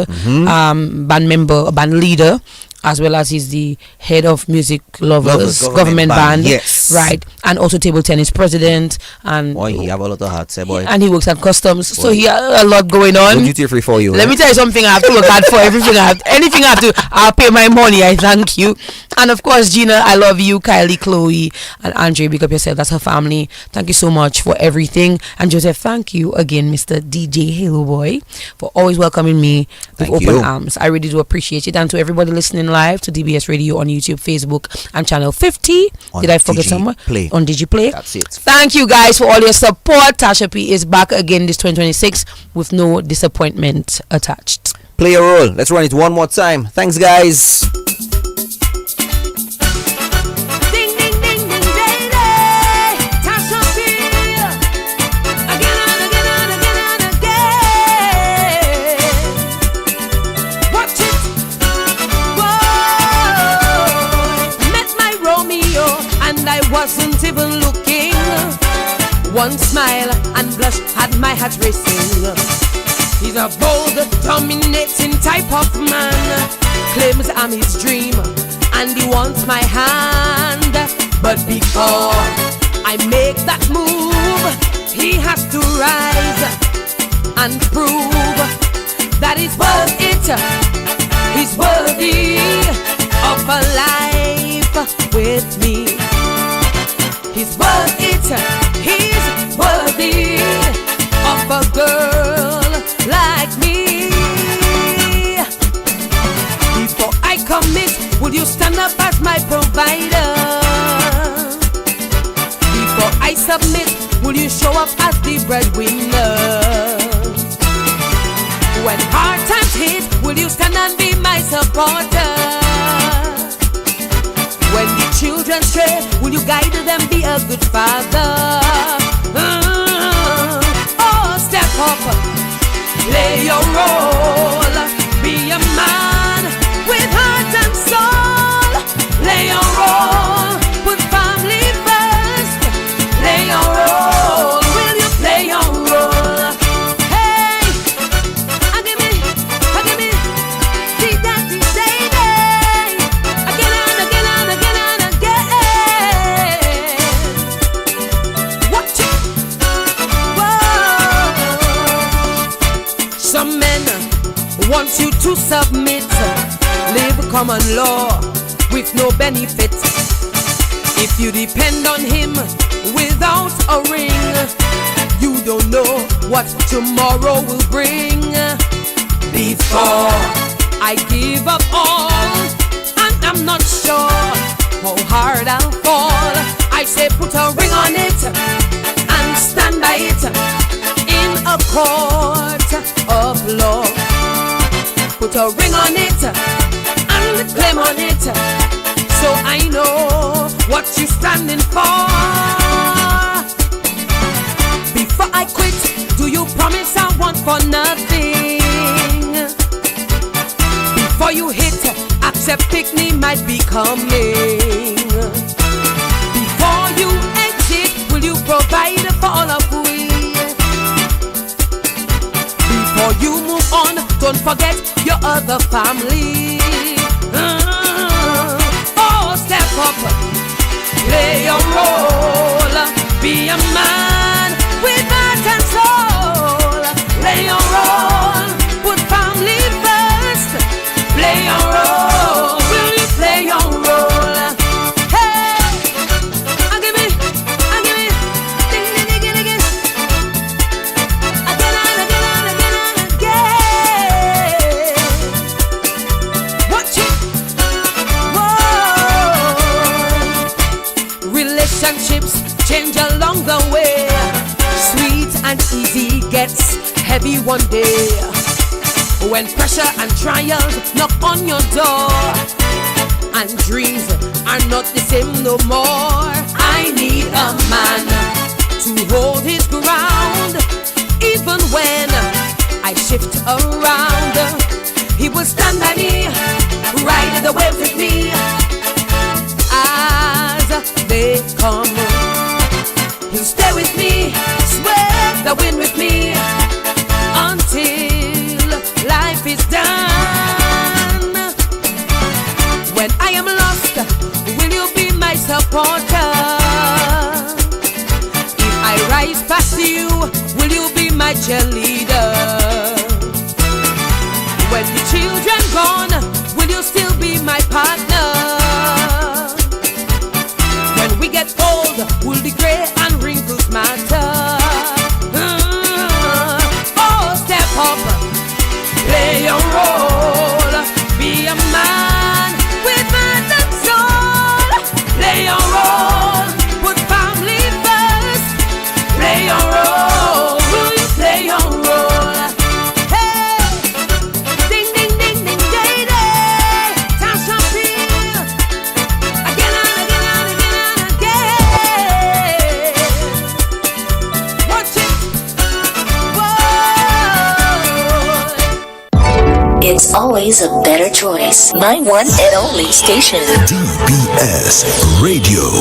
member, band leader, as well as he's the head of Music Lovers government band. Yes. Right. And also table tennis president. And boy, he have a lot of hats, boy. And he works at customs. Boy. So he has a lot going on. Duty free for you. Let me tell you something. I have to work hard for everything anything I have to. I'll pay my money. I thank you. And of course, Gina, I love you. Kylie, Chloe, and Andre, big up yourself. That's her family. Thank you so much for everything. And Joseph, thank you again, Mr. DJ Haloboy, for always welcoming me with open arms. I really do appreciate it. And to everybody listening live to DBS Radio on YouTube, Facebook, and channel 50. On Did I forget DG somewhere? Play. On DigiPlay. That's it. Thank you guys for all your support. Tasha P is back again this 2026 with no disappointment attached. Play a role. Let's run it one more time. Thanks, guys. Ding, ding, ding, ding, day, day. Tasha P. Again and again and again and again. Watch it. Whoa. Met my Romeo and I wasn't even looking. One smile and blush had my heart racing. He's a bold, dominating type of man. Claims I'm his dream and he wants my hand. But before I make that move, he has to rise and prove that he's worth it. He's worthy of a life with me. He's worth it. He's worthy of a girl like me. Before I commit, will you stand up as my provider? Before I submit, will you show up as the breadwinner? When hard times hit, will you stand and be my supporter? When the children stray, will you guide them, be a good father? Oh, step up, play your role, be a man with heart and soul. Play your role, put family first. Play your role, will you play your role? Hey, give me, dee da dee day day. Again and again and again and again. Watch it. Whoa. Some men want you to submit, live common law with no benefit. If you depend on him without a ring, you don't know what tomorrow will bring. Before I give up all, and I'm not sure how hard I'll fall, I say put a ring on it and stand by it in a court of law. Put a ring on it and claim on it, so I know what you're standing for. Before I quit, do you promise I want for nothing? Before you hit, accept picnic might be coming. Before you exit, will you provide for all of we? Before you move on, don't forget your other family. Oh, step up, play your role, be a man with heart and soul. Play your role, put family first. Play your role, will you play your role? Hey, give me, ding ding ding ding ding. Again and again and again and again. Watch it. Whoa. Relationships change along the way. Sweet and easy gets heavy one day. When pressure and trials knock on your door, and dreams are not the same no more. I need a man to hold his ground. Even when I shift around, he will stand by me, ride the wave with me as they come. He'll stay with me, sweat the wind with me until life is done. When I am lost, will you be my supporter? If I rise past you, will you be my cheerleader? When the children gone, will you still be my partner? When we get old, will the gray and wrinkles matter? Oh, step up, play your role, be a man It's always a better choice. My one and only station. DBS Radio.